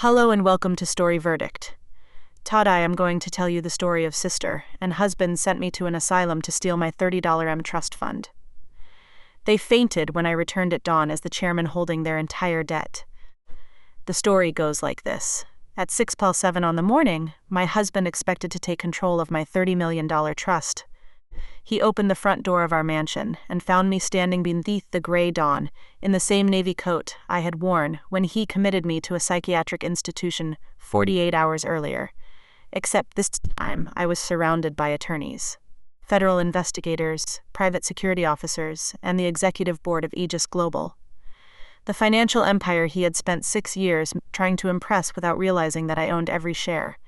Hello and welcome to Story Verdict. Today I am going to tell you the story of sister and husband sent me to an asylum to steal my $30 trust fund. They fainted when I returned at dawn as the chairman holding their entire debt. The story goes like this. At 6:07 on the morning, my husband expected to take control of my $30 million trust. He opened the front door of our mansion and found me standing beneath the gray dawn in the same navy coat I had worn when he committed me to a psychiatric institution 48 hours earlier. Except this time I was surrounded by attorneys, federal investigators, private security officers, and the executive board of Aegis Global. The financial empire he had spent 6 years trying to impress without realizing that I owned every share.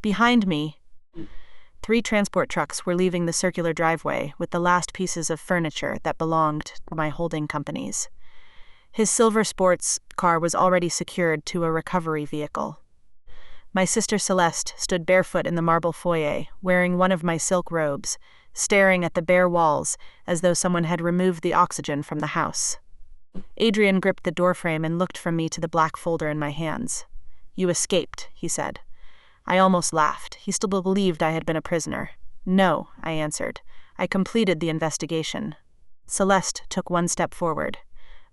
Behind me, 3 transport trucks were leaving the circular driveway with the last pieces of furniture that belonged to my holding companies. His silver sports car was already secured to a recovery vehicle. My sister Celeste stood barefoot in the marble foyer, wearing one of my silk robes, staring at the bare walls as though someone had removed the oxygen from the house. Adrian gripped the doorframe and looked from me to the black folder in my hands. "You escaped," he said. I almost laughed. He still believed I had been a prisoner. "No," I answered. "I completed the investigation." Celeste took one step forward.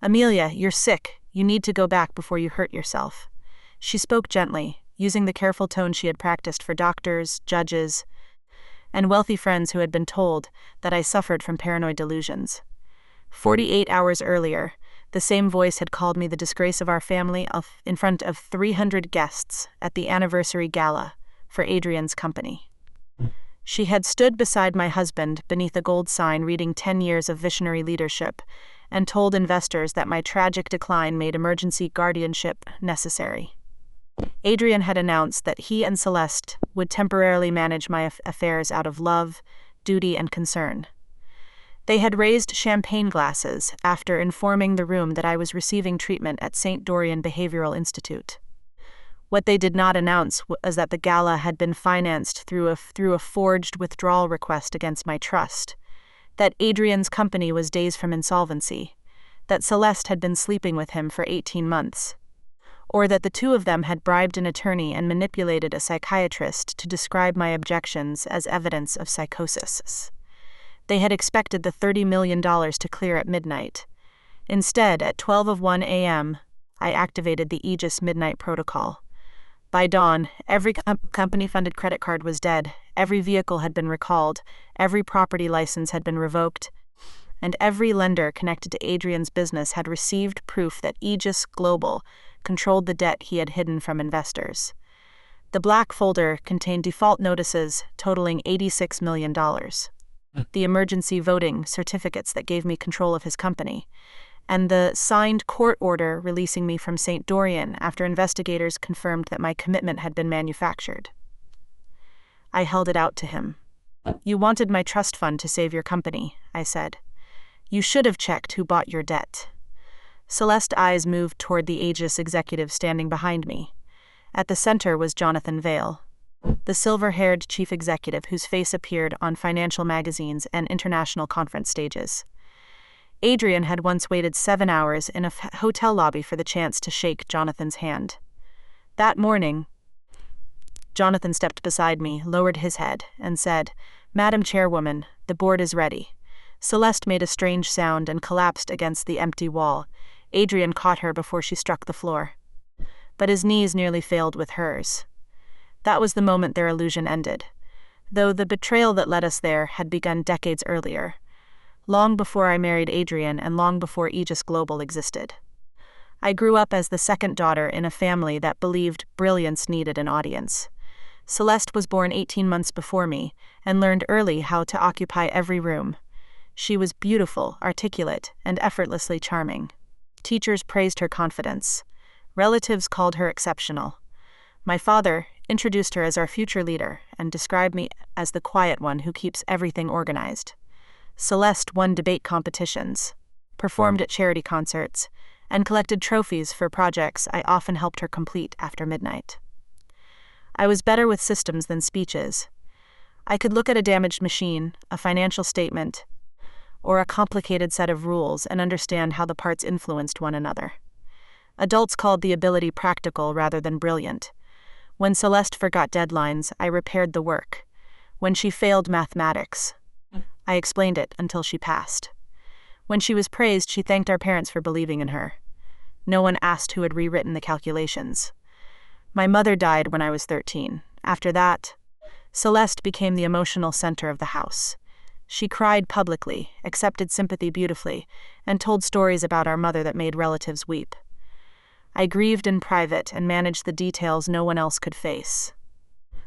"Amelia, you're sick. You need to go back before you hurt yourself." She spoke gently, using the careful tone she had practiced for doctors, judges, and wealthy friends who had been told that I suffered from paranoid delusions. 48 hours earlier, the same voice had called me the disgrace of our family in front of 300 guests at the anniversary gala for Adrian's company. She had stood beside my husband beneath a gold sign reading 10 years of visionary leadership and told investors that my tragic decline made emergency guardianship necessary. Adrian had announced that he and Celeste would temporarily manage my affairs out of love, duty, and concern. They had raised champagne glasses after informing the room that I was receiving treatment at St. Dorian Behavioral Institute. What they did not announce was that the gala had been financed through a forged withdrawal request against my trust, that Adrian's company was days from insolvency, that Celeste had been sleeping with him for 18 months, or that the two of them had bribed an attorney and manipulated a psychiatrist to describe my objections as evidence of psychosis. They had expected the $30 million to clear at midnight. Instead, at 12:01 a.m., I activated the Aegis Midnight Protocol. By dawn, every company-funded credit card was dead, every vehicle had been recalled, every property license had been revoked, and every lender connected to Adrian's business had received proof that Aegis Global controlled the debt he had hidden from investors. The black folder contained default notices totaling $86 million. The emergency voting certificates that gave me control of his company, and the signed court order releasing me from St. Dorian after investigators confirmed that my commitment had been manufactured. I held it out to him. "You wanted my trust fund to save your company," I said. "You should have checked who bought your debt." Celeste's eyes moved toward the Aegis executive standing behind me. At the center was Jonathan Vail, the silver-haired chief executive whose face appeared on financial magazines and international conference stages. Adrian had once waited 7 hours in a hotel lobby for the chance to shake Jonathan's hand. That morning, Jonathan stepped beside me, lowered his head, and said, "Madam Chairwoman, the board is ready." Celeste made a strange sound and collapsed against the empty wall. Adrian caught her before she struck the floor, but his knees nearly failed with hers. That was the moment their illusion ended, though the betrayal that led us there had begun decades earlier, long before I married Adrian and long before Aegis Global existed. I grew up as the second daughter in a family that believed brilliance needed an audience. Celeste was born 18 months before me and learned early how to occupy every room. She was beautiful, articulate, and effortlessly charming. Teachers praised her confidence. Relatives called her exceptional. My father introduced her as our future leader and described me as the quiet one who keeps everything organized. Celeste won debate competitions, performed at charity concerts, and collected trophies for projects I often helped her complete after midnight. I was better with systems than speeches. I could look at a damaged machine, a financial statement, or a complicated set of rules and understand how the parts influenced one another. Adults called the ability practical rather than brilliant. When Celeste forgot deadlines, I repaired the work. When she failed mathematics, I explained it until she passed. When she was praised, she thanked our parents for believing in her. No one asked who had rewritten the calculations. My mother died when I was 13. After that, Celeste became the emotional center of the house. She cried publicly, accepted sympathy beautifully, and told stories about our mother that made relatives weep. I grieved in private and managed the details no one else could face.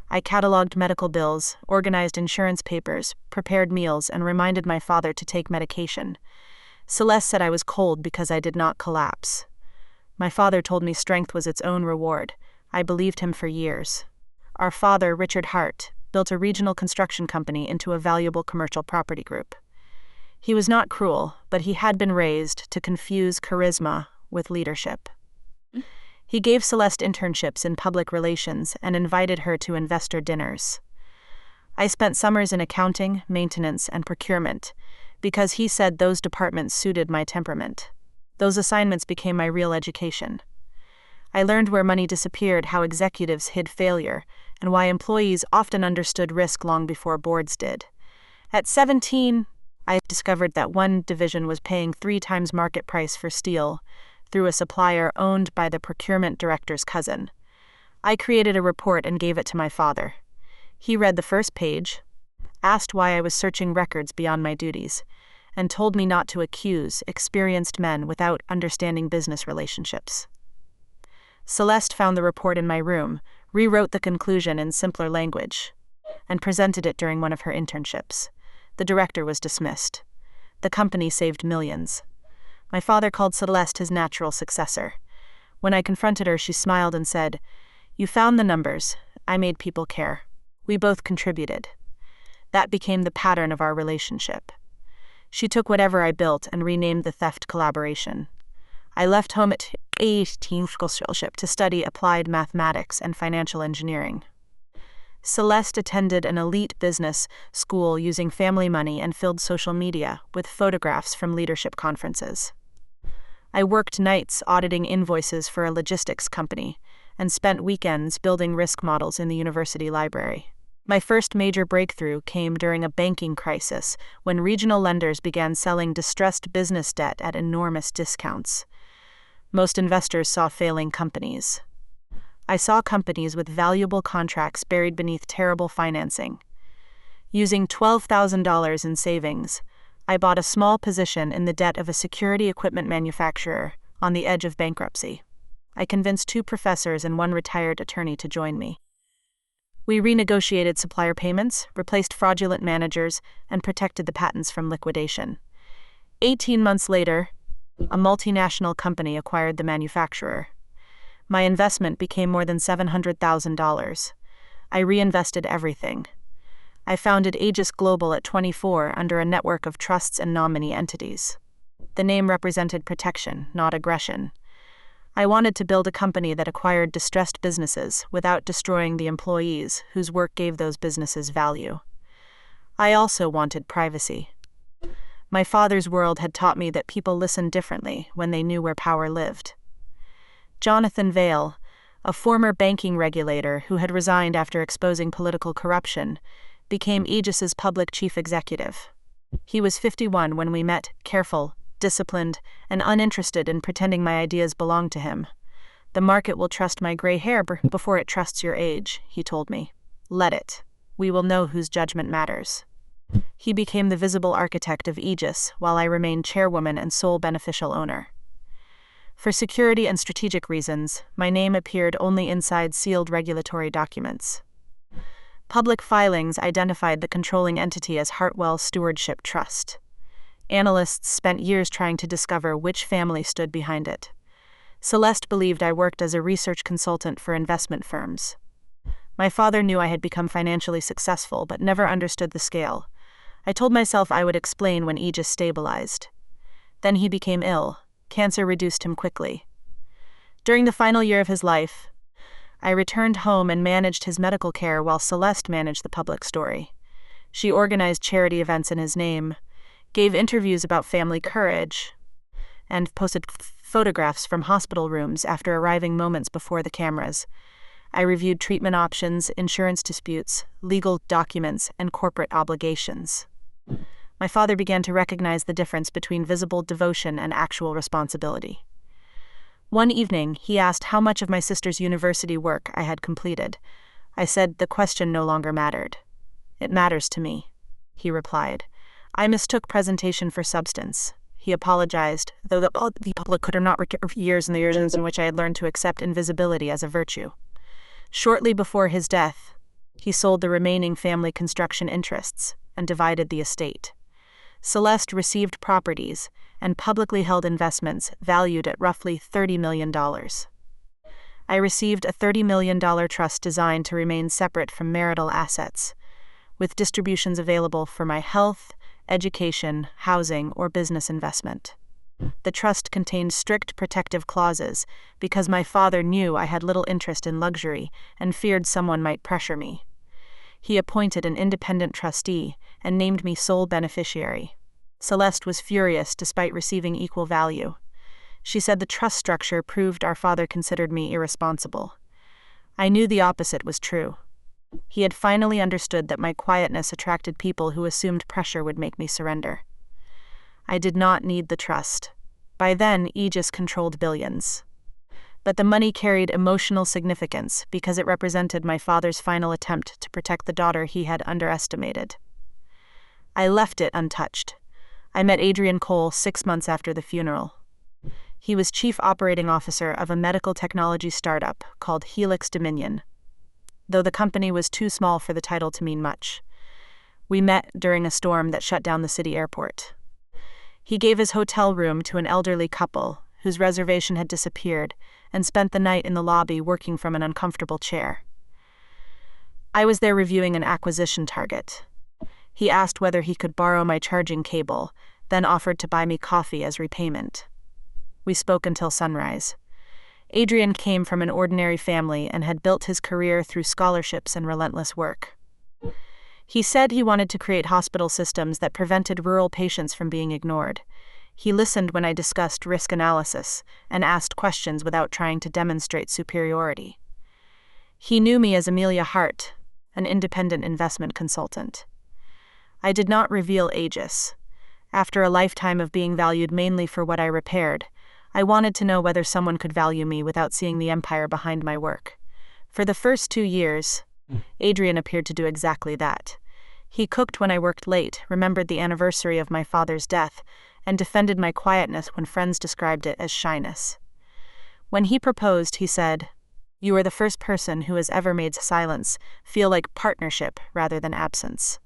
I cataloged medical bills, organized insurance papers, prepared meals, and reminded my father to take medication. Celeste said I was cold because I did not collapse. My father told me strength was its own reward. I believed him for years. Our father, Richard Hart, built a regional construction company into a valuable commercial property group. He was not cruel, but he had been raised to confuse charisma with leadership. He gave Celeste internships in public relations and invited her to investor dinners. I spent summers in accounting, maintenance, and procurement because he said those departments suited my temperament. Those assignments became my real education. I learned where money disappeared, how executives hid failure, and why employees often understood risk long before boards did. At 17, I discovered that one division was paying 3 times market price for steel through a supplier owned by the procurement director's cousin. I created a report and gave it to my father. He read the first page, asked why I was searching records beyond my duties, and told me not to accuse experienced men without understanding business relationships. Celeste found the report in my room, rewrote the conclusion in simpler language, and presented it during one of her internships. The director was dismissed. The company saved millions. My father called Celeste his natural successor. When I confronted her, she smiled and said, "You found the numbers. I made people care. We both contributed." That became the pattern of our relationship. She took whatever I built and renamed the theft collaboration. I left home at 18 to study applied mathematics and financial engineering. Celeste attended an elite business school using family money and filled social media with photographs from leadership conferences. I worked nights auditing invoices for a logistics company and spent weekends building risk models in the university library. My first major breakthrough came during a banking crisis when regional lenders began selling distressed business debt at enormous discounts. Most investors saw failing companies. I saw companies with valuable contracts buried beneath terrible financing. Using $12,000 in savings, I bought a small position in the debt of a security equipment manufacturer on the edge of bankruptcy. I convinced 2 professors and 1 retired attorney to join me. We renegotiated supplier payments, replaced fraudulent managers, and protected the patents from liquidation. 18 months later, a multinational company acquired the manufacturer. My investment became more than $700,000. I reinvested everything. I founded Aegis Global at 24 under a network of trusts and nominee entities. The name represented protection, not aggression. I wanted to build a company that acquired distressed businesses without destroying the employees whose work gave those businesses value. I also wanted privacy. My father's world had taught me that people listened differently when they knew where power lived. Jonathan Vail, a former banking regulator who had resigned after exposing political corruption, became Aegis's public chief executive. He was 51 when we met, careful, disciplined, and uninterested in pretending my ideas belonged to him. "The market will trust my gray hair before it trusts your age," he told me. "Let it. We will know whose judgment matters." He became the visible architect of Aegis, while I remained chairwoman and sole beneficial owner. For security and strategic reasons, my name appeared only inside sealed regulatory documents. Public filings identified the controlling entity as Hartwell Stewardship Trust. Analysts spent years trying to discover which family stood behind it. Celeste believed I worked as a research consultant for investment firms. My father knew I had become financially successful, but never understood the scale. I told myself I would explain when Aegis stabilized. Then he became ill. Cancer reduced him quickly. During the final year of his life, I returned home and managed his medical care while Celeste managed the public story. She organized charity events in his name, gave interviews about family courage, and posted photographs from hospital rooms after arriving moments before the cameras. I reviewed treatment options, insurance disputes, legal documents, and corporate obligations. My father began to recognize the difference between visible devotion and actual responsibility. One evening, he asked how much of my sister's university work I had completed. I said the question no longer mattered. "It matters to me," he replied. I mistook presentation for substance. He apologized, though the public could not recall years and the years in which I had learned to accept invisibility as a virtue. Shortly before his death, he sold the remaining family construction interests and divided the estate. Celeste received properties and publicly held investments valued at roughly $30 million. I received a $30 million trust designed to remain separate from marital assets, with distributions available for my health, education, housing, or business investment. The trust contained strict protective clauses because my father knew I had little interest in luxury and feared someone might pressure me. He appointed an independent trustee and named me sole beneficiary. Celeste was furious despite receiving equal value. She said the trust structure proved our father considered me irresponsible. I knew the opposite was true. He had finally understood that my quietness attracted people who assumed pressure would make me surrender. I did not need the trust. By then, Aegis controlled billions. But the money carried emotional significance because it represented my father's final attempt to protect the daughter he had underestimated. I left it untouched. I met Adrian Cole 6 months after the funeral. He was chief operating officer of a medical technology startup called Helix Dominion, though the company was too small for the title to mean much. We met during a storm that shut down the city airport. He gave his hotel room to an elderly couple whose reservation had disappeared and spent the night in the lobby working from an uncomfortable chair. I was there reviewing an acquisition target. He asked whether he could borrow my charging cable, then offered to buy me coffee as repayment. We spoke until sunrise. Adrian came from an ordinary family and had built his career through scholarships and relentless work. He said he wanted to create hospital systems that prevented rural patients from being ignored. He listened when I discussed risk analysis and asked questions without trying to demonstrate superiority. He knew me as Amelia Hart, an independent investment consultant. I did not reveal Aegis. After a lifetime of being valued mainly for what I repaired, I wanted to know whether someone could value me without seeing the empire behind my work. For the first 2 years, Adrian appeared to do exactly that. He cooked when I worked late, remembered the anniversary of my father's death, and defended my quietness when friends described it as shyness. When he proposed, he said, "You are the first person who has ever made silence feel like partnership rather than absence."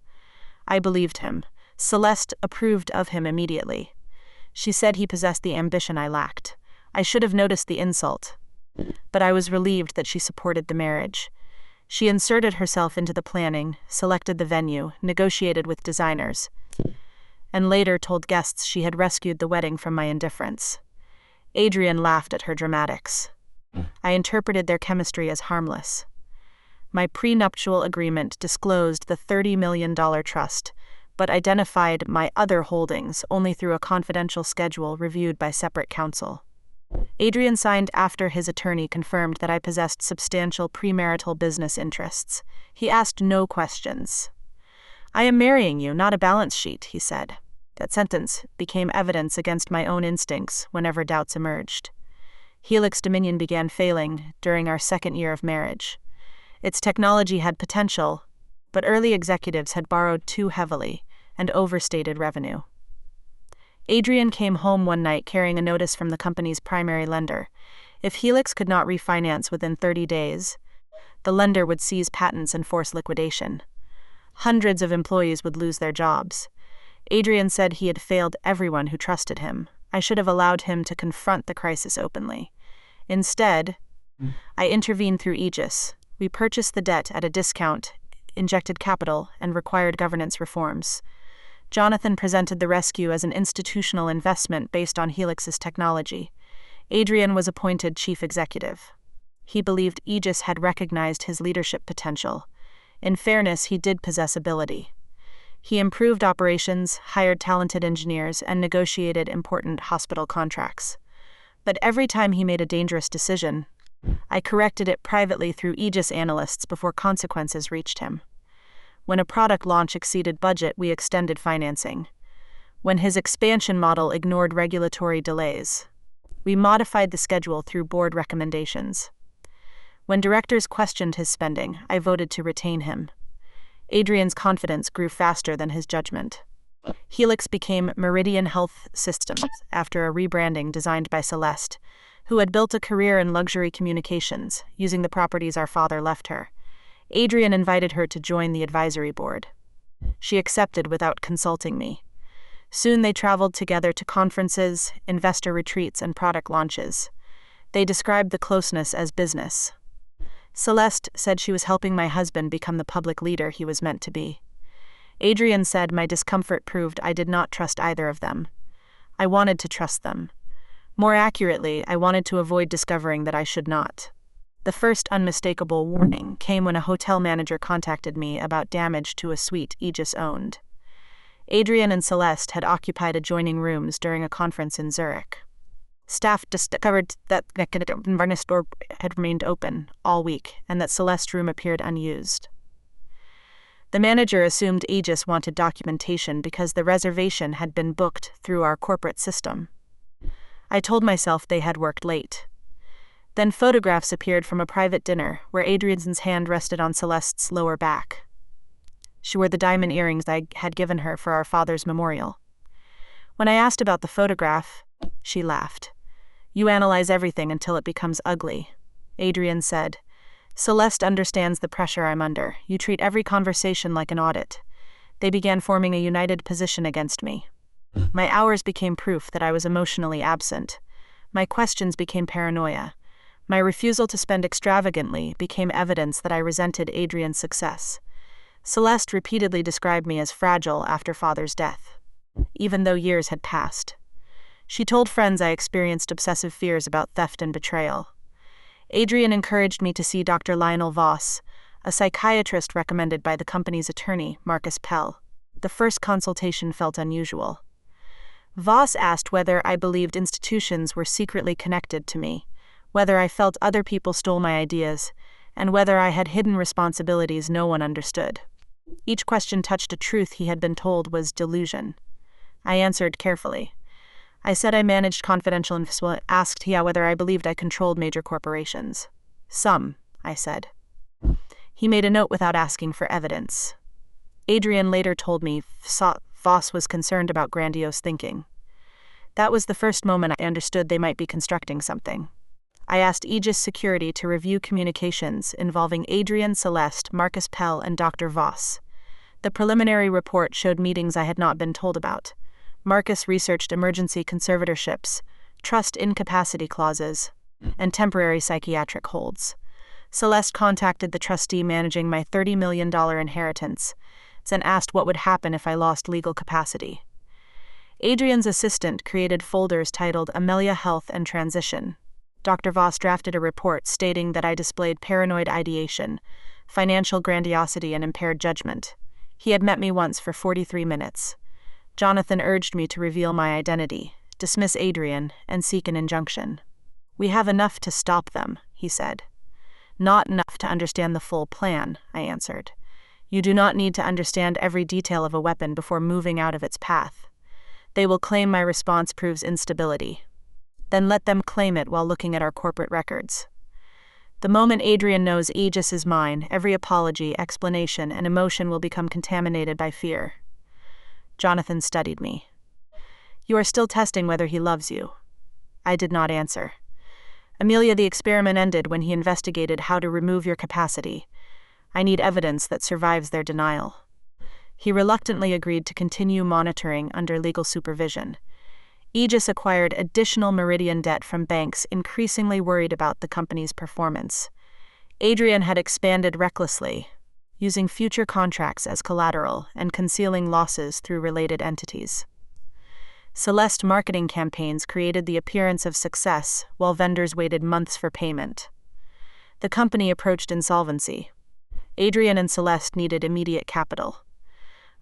I believed him. Celeste approved of him immediately. She said he possessed the ambition I lacked. I should have noticed the insult, but I was relieved that she supported the marriage. She inserted herself into the planning, selected the venue, negotiated with designers, and later told guests she had rescued the wedding from my indifference. Adrian laughed at her dramatics. I interpreted their chemistry as harmless. My prenuptial agreement disclosed the $30 million trust, but identified my other holdings only through a confidential schedule reviewed by separate counsel. Adrian signed after his attorney confirmed that I possessed substantial premarital business interests. He asked no questions. "I am marrying you, not a balance sheet," he said. That sentence became evidence against my own instincts whenever doubts emerged. Helix Dominion began failing during our 2nd year of marriage. Its technology had potential, but early executives had borrowed too heavily and overstated revenue. Adrian came home one night carrying a notice from the company's primary lender. If Helix could not refinance within 30 days, the lender would seize patents and force liquidation. Hundreds of employees would lose their jobs. Adrian said he had failed everyone who trusted him. I should have allowed him to confront the crisis openly. Instead, I intervened through Aegis. We purchased the debt at a discount, injected capital, and required governance reforms. Jonathan presented the rescue as an institutional investment based on Helix's technology. Adrian was appointed chief executive. He believed Aegis had recognized his leadership potential. In fairness, he did possess ability. He improved operations, hired talented engineers, and negotiated important hospital contracts. But every time he made a dangerous decision, I corrected it privately through Aegis analysts before consequences reached him. When a product launch exceeded budget, we extended financing. When his expansion model ignored regulatory delays, we modified the schedule through board recommendations. When directors questioned his spending, I voted to retain him. Adrian's confidence grew faster than his judgment. Helix became Meridian Health Systems after a rebranding designed by Celeste, who had built a career in luxury communications, using the properties our father left her. Adrian invited her to join the advisory board. She accepted without consulting me. Soon they traveled together to conferences, investor retreats, and product launches. They described the closeness as business. Celeste said she was helping my husband become the public leader he was meant to be. Adrian said my discomfort proved I did not trust either of them. I wanted to trust them. More accurately, I wanted to avoid discovering that I should not. The first unmistakable warning came when a hotel manager contacted me about damage to a suite Aegis owned. Adrian and Celeste had occupied adjoining rooms during a conference in Zurich. Staff discovered that the door had remained open all week and that Celeste's room appeared unused. The manager assumed Aegis wanted documentation because the reservation had been booked through our corporate system. I told myself they had worked late. Then photographs appeared from a private dinner where Adrian's hand rested on Celeste's lower back. She wore the diamond earrings I had given her for our father's memorial. When I asked about the photograph, she laughed. "You analyze everything until it becomes ugly," Adrian said. "Celeste understands the pressure I'm under. You treat every conversation like an audit." They began forming a united position against me. My hours became proof that I was emotionally absent. My questions became paranoia. My refusal to spend extravagantly became evidence that I resented Adrian's success. Celeste repeatedly described me as fragile after father's death, even though years had passed. She told friends I experienced obsessive fears about theft and betrayal. Adrian encouraged me to see Dr. Lionel Voss, a psychiatrist recommended by the company's attorney, Marcus Pell. The first consultation felt unusual. Voss asked whether I believed institutions were secretly connected to me, whether I felt other people stole my ideas, and whether I had hidden responsibilities no one understood. Each question touched a truth he had been told was delusion. I answered carefully. I said I managed confidential info, asked he whether I believed I controlled major corporations. "Some," I said. He made a note without asking for evidence. Adrian later told me Voss was concerned about grandiose thinking. That was the first moment I understood they might be constructing something. I asked Aegis Security to review communications involving Adrian, Celeste, Marcus Pell, and Dr. Voss. The preliminary report showed meetings I had not been told about. Marcus researched emergency conservatorships, trust incapacity clauses, and temporary psychiatric holds. Celeste contacted the trustee managing my $30 million inheritance and asked what would happen if I lost legal capacity. Adrian's assistant created folders titled Amelia Health and Transition. Dr. Voss drafted a report stating that I displayed paranoid ideation, financial grandiosity, and impaired judgment. He had met me once for 43 minutes. Jonathan urged me to reveal my identity, dismiss Adrian, and seek an injunction. "We have enough to stop them," he said. "Not enough to understand the full plan," I answered. "You do not need to understand every detail of a weapon before moving out of its path. They will claim my response proves instability. Then let them claim it while looking at our corporate records. The moment Adrian knows Aegis is mine, every apology, explanation, and emotion will become contaminated by fear." Jonathan studied me. "You are still testing whether he loves you." I did not answer. "Amelia, the experiment ended when he investigated how to remove your capacity. I need evidence that survives their denial." He reluctantly agreed to continue monitoring under legal supervision. Aegis acquired additional Meridian debt from banks increasingly worried about the company's performance. Adrian had expanded recklessly, using future contracts as collateral and concealing losses through related entities. Celeste marketing campaigns created the appearance of success while vendors waited months for payment. The company approached insolvency. Adrian and Celeste needed immediate capital.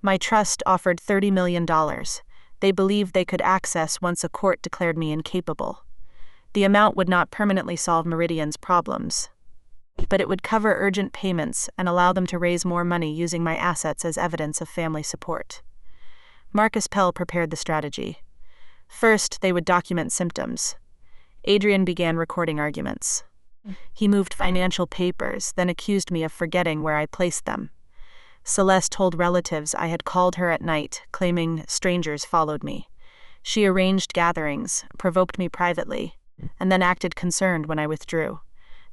My trust offered $30 million. They believed they could access once a court declared me incapable. The amount would not permanently solve Meridian's problems, but it would cover urgent payments and allow them to raise more money using my assets as evidence of family support. Marcus Pell prepared the strategy. First, they would document symptoms. Adrian began recording arguments. He moved financial papers, then accused me of forgetting where I placed them. Celeste told relatives I had called her at night, claiming strangers followed me. She arranged gatherings, provoked me privately, and then acted concerned when I withdrew.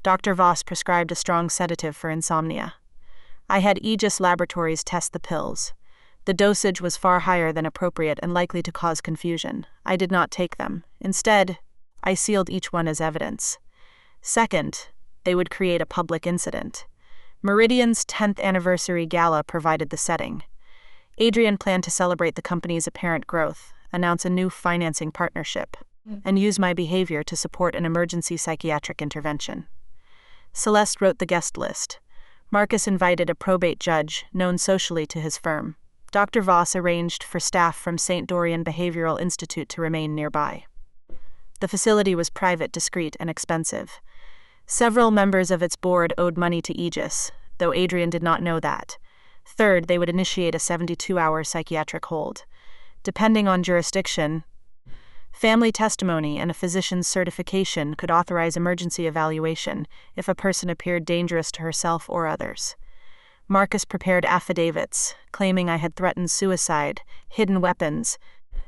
Dr. Voss prescribed a strong sedative for insomnia. I had Aegis Laboratories test the pills. The dosage was far higher than appropriate and likely to cause confusion. I did not take them. Instead, I sealed each one as evidence. Second, they would create a public incident. Meridian's 10th anniversary gala provided the setting. Adrian planned to celebrate the company's apparent growth, announce a new financing partnership, and use my behavior to support an emergency psychiatric intervention. Celeste wrote the guest list. Marcus invited a probate judge, known socially to his firm. Dr. Voss arranged for staff from St. Dorian Behavioral Institute to remain nearby. The facility was private, discreet, and expensive. Several members of its board owed money to Aegis, though Adrian did not know that. Third, they would initiate a 72-hour psychiatric hold. Depending on jurisdiction, family testimony and a physician's certification could authorize emergency evaluation if a person appeared dangerous to herself or others. Marcus prepared affidavits, claiming I had threatened suicide, hidden weapons,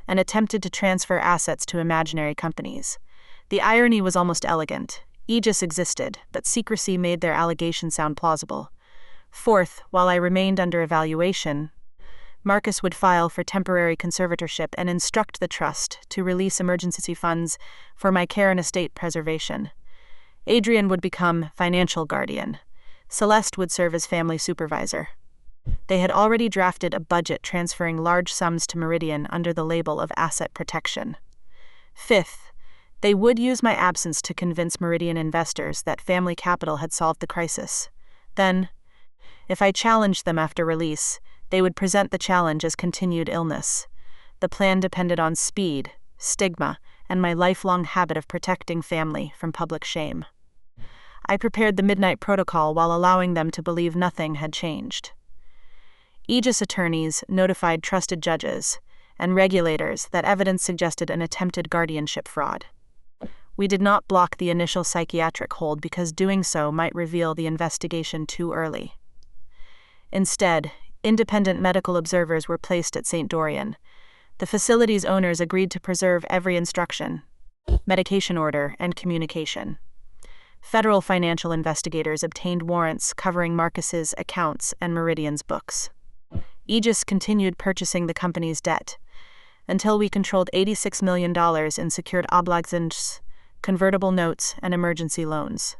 and attempted to transfer assets to imaginary companies. The irony was almost elegant. Aegis existed, but secrecy made their allegations sound plausible. Fourth, while I remained under evaluation, Marcus would file for temporary conservatorship and instruct the trust to release emergency funds for my care and estate preservation. Adrian would become financial guardian. Celeste would serve as family supervisor. They had already drafted a budget transferring large sums to Meridian under the label of asset protection. Fifth, they would use my absence to convince Meridian investors that family capital had solved the crisis. Then, if I challenged them after release, they would present the challenge as continued illness. The plan depended on speed, stigma, and my lifelong habit of protecting family from public shame. I prepared the midnight protocol while allowing them to believe nothing had changed. Aegis attorneys notified trusted judges and regulators that evidence suggested an attempted guardianship fraud. We did not block the initial psychiatric hold because doing so might reveal the investigation too early. Instead, independent medical observers were placed at St. Dorian. The facility's owners agreed to preserve every instruction, medication order, and communication. Federal financial investigators obtained warrants covering Marcus's accounts and Meridian's books. Aegis continued purchasing the company's debt until we controlled $86 million in secured obligings, convertible notes, and emergency loans.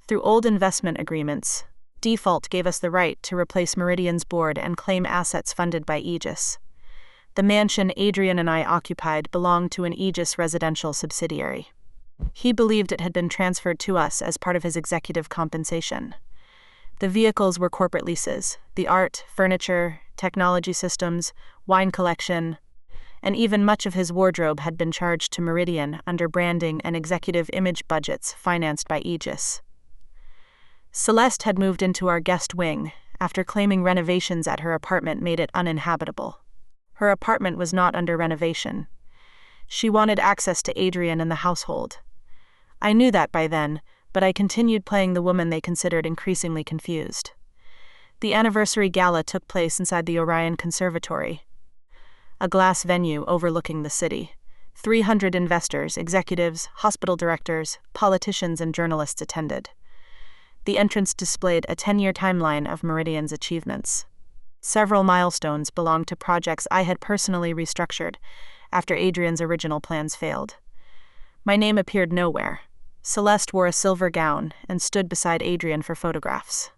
Through old investment agreements, default gave us the right to replace Meridian's board and claim assets funded by Aegis. The mansion Adrian and I occupied belonged to an Aegis residential subsidiary. He believed it had been transferred to us as part of his executive compensation. The vehicles were corporate leases. The art, furniture, technology systems, wine collection, and even much of his wardrobe had been charged to Meridian under branding and executive image budgets financed by Aegis. Celeste had moved into our guest wing after claiming renovations at her apartment made it uninhabitable. Her apartment was not under renovation. She wanted access to Adrian and the household. I knew that by then, but I continued playing the woman they considered increasingly confused. The anniversary gala took place inside the Orion Conservatory, a glass venue overlooking the city. 300 investors, executives, hospital directors, politicians, and journalists attended. The entrance displayed a 10-year timeline of Meridian's achievements. Several milestones belonged to projects I had personally restructured after Adrian's original plans failed. My name appeared nowhere. Celeste wore a silver gown and stood beside Adrian for photographs.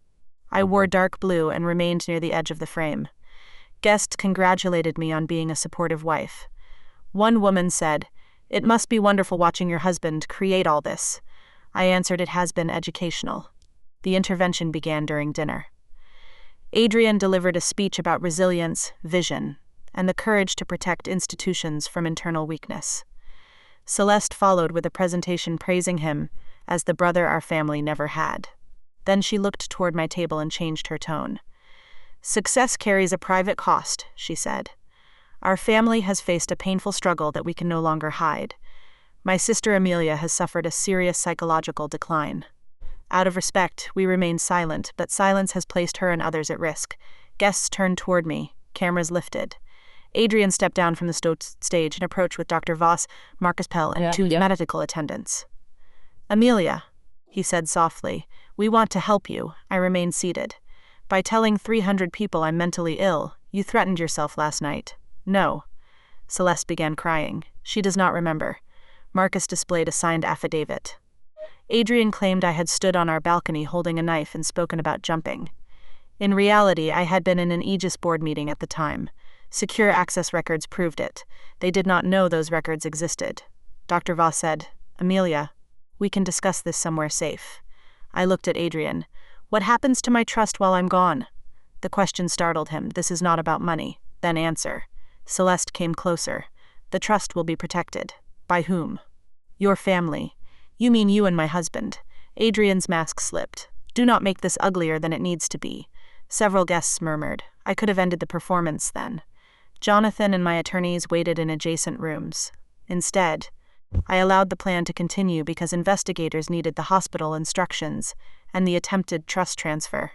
I wore dark blue and remained near the edge of the frame. Guests congratulated me on being a supportive wife. One woman said, "It must be wonderful watching your husband create all this." I answered, "It has been educational." The intervention began during dinner. Adrian delivered a speech about resilience, vision, and the courage to protect institutions from internal weakness. Celeste followed with a presentation praising him as the brother our family never had. Then she looked toward my table and changed her tone. "Success carries a private cost," she said. "Our family has faced a painful struggle that we can no longer hide. My sister Amelia has suffered a serious psychological decline. Out of respect, we remain silent, but silence has placed her and others at risk." Guests turned toward me, cameras lifted. Adrian stepped down from the stage and approached with Dr. Voss, Marcus Pell, and two medical attendants. "Amelia," he said softly, "we want to help you." I remained seated. "By telling 300 people I'm mentally ill, you threatened yourself last night." "No." Celeste began crying. She does not remember. Marcus displayed a signed affidavit. Adrian claimed I had stood on our balcony holding a knife and spoken about jumping. In reality, I had been in an Aegis board meeting at the time. Secure access records proved it. They did not know those records existed. Dr. Voss said, "Amelia, we can discuss this somewhere safe." I looked at Adrian. "What happens to my trust while I'm gone?" The question startled him. "This is not about money." Then answer. Celeste came closer. "The trust will be protected." "By whom?" "Your family." "You mean you and my husband." Adrian's mask slipped. "Do not make this uglier than it needs to be." Several guests murmured. I could have ended the performance then. Jonathan and my attorneys waited in adjacent rooms. Instead, I allowed the plan to continue because investigators needed the hospital instructions and the attempted trust transfer.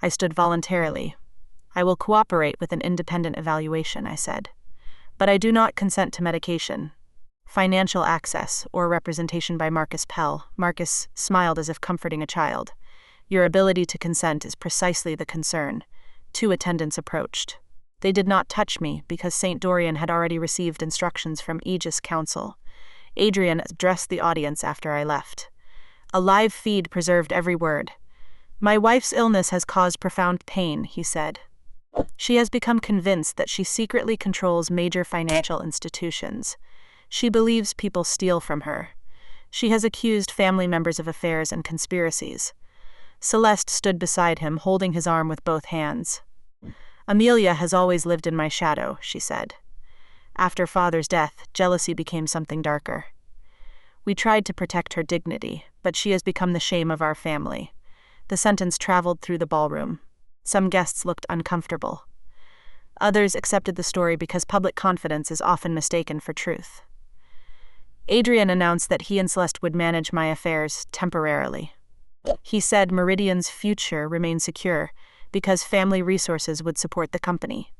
I stood voluntarily. "I will cooperate with an independent evaluation," I said. "But I do not consent to medication, financial access, or representation by Marcus Pell." Marcus smiled as if comforting a child. "Your ability to consent is precisely the concern." Two attendants approached. They did not touch me because St. Dorian had already received instructions from Aegis Council. Adrian addressed the audience after I left. A live feed preserved every word. "My wife's illness has caused profound pain," he said. "She has become convinced that she secretly controls major financial institutions. She believes people steal from her. She has accused family members of affairs and conspiracies." Celeste stood beside him, holding his arm with both hands. "Amelia has always lived in my shadow," she said. "After father's death, jealousy became something darker. We tried to protect her dignity, but she has become the shame of our family." The sentence traveled through the ballroom. Some guests looked uncomfortable. Others accepted the story because public confidence is often mistaken for truth. Adrian announced that he and Celeste would manage my affairs temporarily. He said Meridian's future remained secure because family resources would support the company.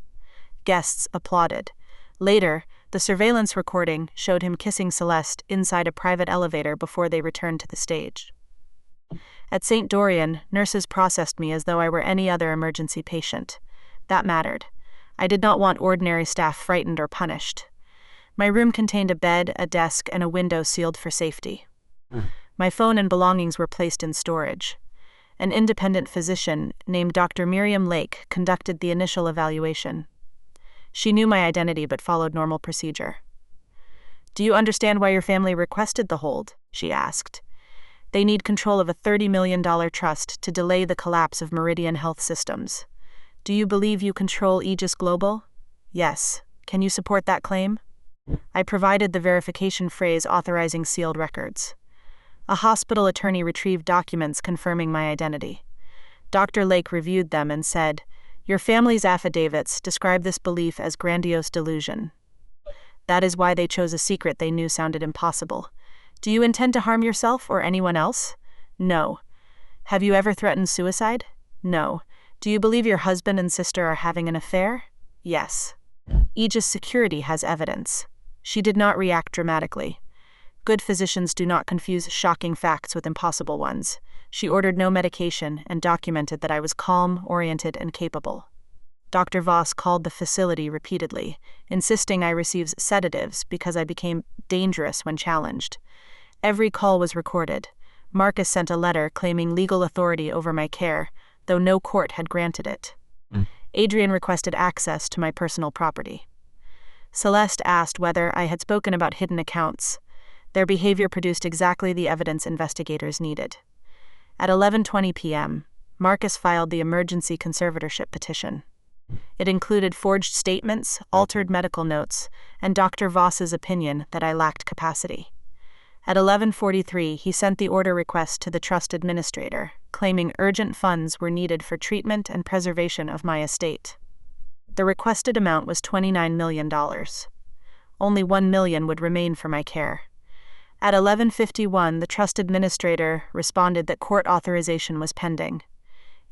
Guests applauded. Later, the surveillance recording showed him kissing Celeste inside a private elevator before they returned to the stage. At St. Dorian, nurses processed me as though I were any other emergency patient. That mattered. I did not want ordinary staff frightened or punished. My room contained a bed, a desk, and a window sealed for safety. My phone and belongings were placed in storage. An independent physician named Dr. Miriam Lake conducted the initial evaluation. She knew my identity but followed normal procedure. "Do you understand why your family requested the hold?" she asked. "They need control of a $30 million trust to delay the collapse of Meridian Health Systems. Do you believe you control Aegis Global?" "Yes. Can you support that claim?" I provided the verification phrase authorizing sealed records. A hospital attorney retrieved documents confirming my identity. Dr. Lake reviewed them and said, "Your family's affidavits describe this belief as grandiose delusion. That is why they chose a secret they knew sounded impossible. Do you intend to harm yourself or anyone else?" "No." "Have you ever threatened suicide?" "No." "Do you believe your husband and sister are having an affair?" "Yes." "Aegis Security has evidence." She did not react dramatically. Good physicians do not confuse shocking facts with impossible ones. She ordered no medication and documented that I was calm, oriented, and capable. Dr. Voss called the facility repeatedly, insisting I receive sedatives because I became dangerous when challenged. Every call was recorded. Marcus sent a letter claiming legal authority over my care, though no court had granted it. Adrian requested access to my personal property. Celeste asked whether I had spoken about hidden accounts. Their behavior produced exactly the evidence investigators needed. At 11:20 p.m., Marcus filed the emergency conservatorship petition. It included forged statements, altered medical notes, and Dr. Voss's opinion that I lacked capacity. At 11:43, he sent the order request to the trust administrator, claiming urgent funds were needed for treatment and preservation of my estate. The requested amount was $29 million. Only $1 million would remain for my care. At 11:51, the trust administrator responded that court authorization was pending.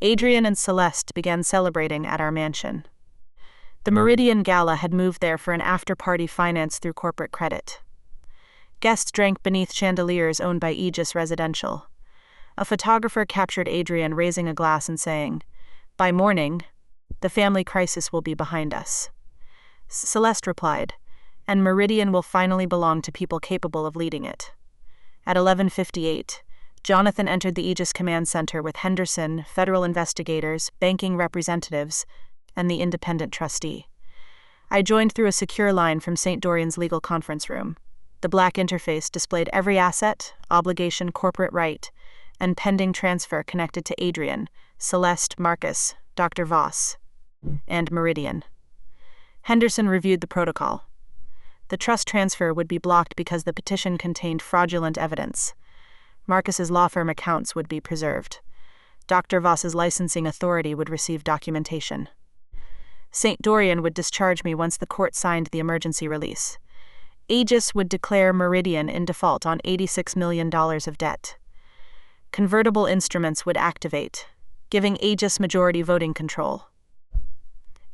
Adrian and Celeste began celebrating at our mansion. The Meridian Gala had moved there for an after-party financed through corporate credit. Guests drank beneath chandeliers owned by Aegis Residential. A photographer captured Adrian raising a glass and saying, "By morning, the family crisis will be behind us." Celeste replied, "And Meridian will finally belong to people capable of leading it." At 11:58, Jonathan entered the Aegis Command Center with Henderson, federal investigators, banking representatives, and the independent trustee. I joined through a secure line from St. Dorian's legal conference room. The black interface displayed every asset, obligation, corporate right, and pending transfer connected to Adrian, Celeste, Marcus, Dr. Voss, and Meridian. Henderson reviewed the protocol. The trust transfer would be blocked because the petition contained fraudulent evidence. Marcus's law firm accounts would be preserved. Dr. Voss's licensing authority would receive documentation. St. Dorian would discharge me once the court signed the emergency release. Aegis would declare Meridian in default on $86 million of debt. Convertible instruments would activate, giving Aegis majority voting control.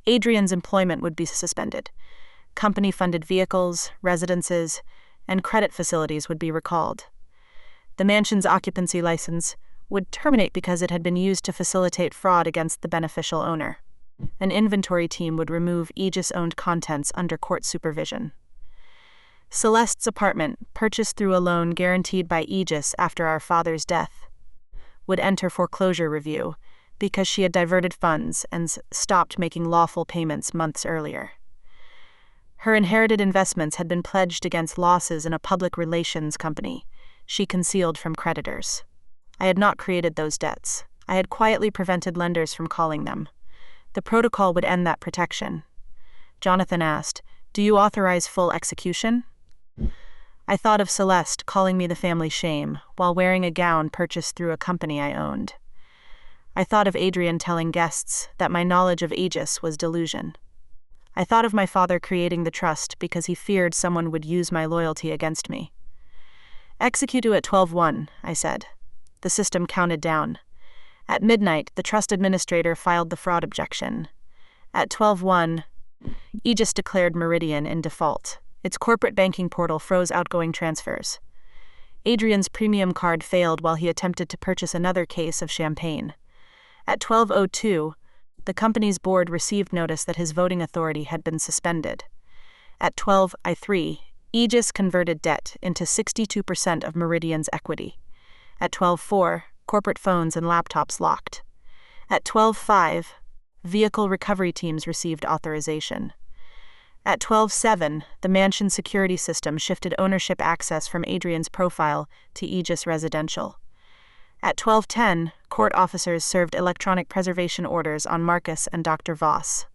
Adrian's employment would be suspended. Company-funded vehicles, residences, and credit facilities would be recalled. The mansion's occupancy license would terminate because it had been used to facilitate fraud against the beneficial owner. An inventory team would remove Aegis-owned contents under court supervision. Celeste's apartment, purchased through a loan guaranteed by Aegis after our father's death, would enter foreclosure review because she had diverted funds and stopped making lawful payments months earlier. Her inherited investments had been pledged against losses in a public relations company she concealed from creditors. I had not created those debts. I had quietly prevented lenders from calling them. The protocol would end that protection. Jonathan asked, "Do you authorize full execution?" I thought of Celeste calling me the family shame while wearing a gown purchased through a company I owned. I thought of Adrian telling guests that my knowledge of Aegis was delusion. I thought of my father creating the trust because he feared someone would use my loyalty against me. "Execute at 12:01, I said. The system counted down. At midnight, the trust administrator filed the fraud objection. At 12:01, Aegis declared Meridian in default. Its corporate banking portal froze outgoing transfers. Adrian's premium card failed while he attempted to purchase another case of champagne. At 12:02, the company's board received notice that his voting authority had been suspended. At 12:03, Aegis converted debt into 62% of Meridian's equity. At 12:04, corporate phones and laptops locked. At 12:05, vehicle recovery teams received authorization. At 12:07, the mansion security system shifted ownership access from Adrian's profile to Aegis Residential. At 12:10, court officers served electronic preservation orders on Marcus and Dr. Voss.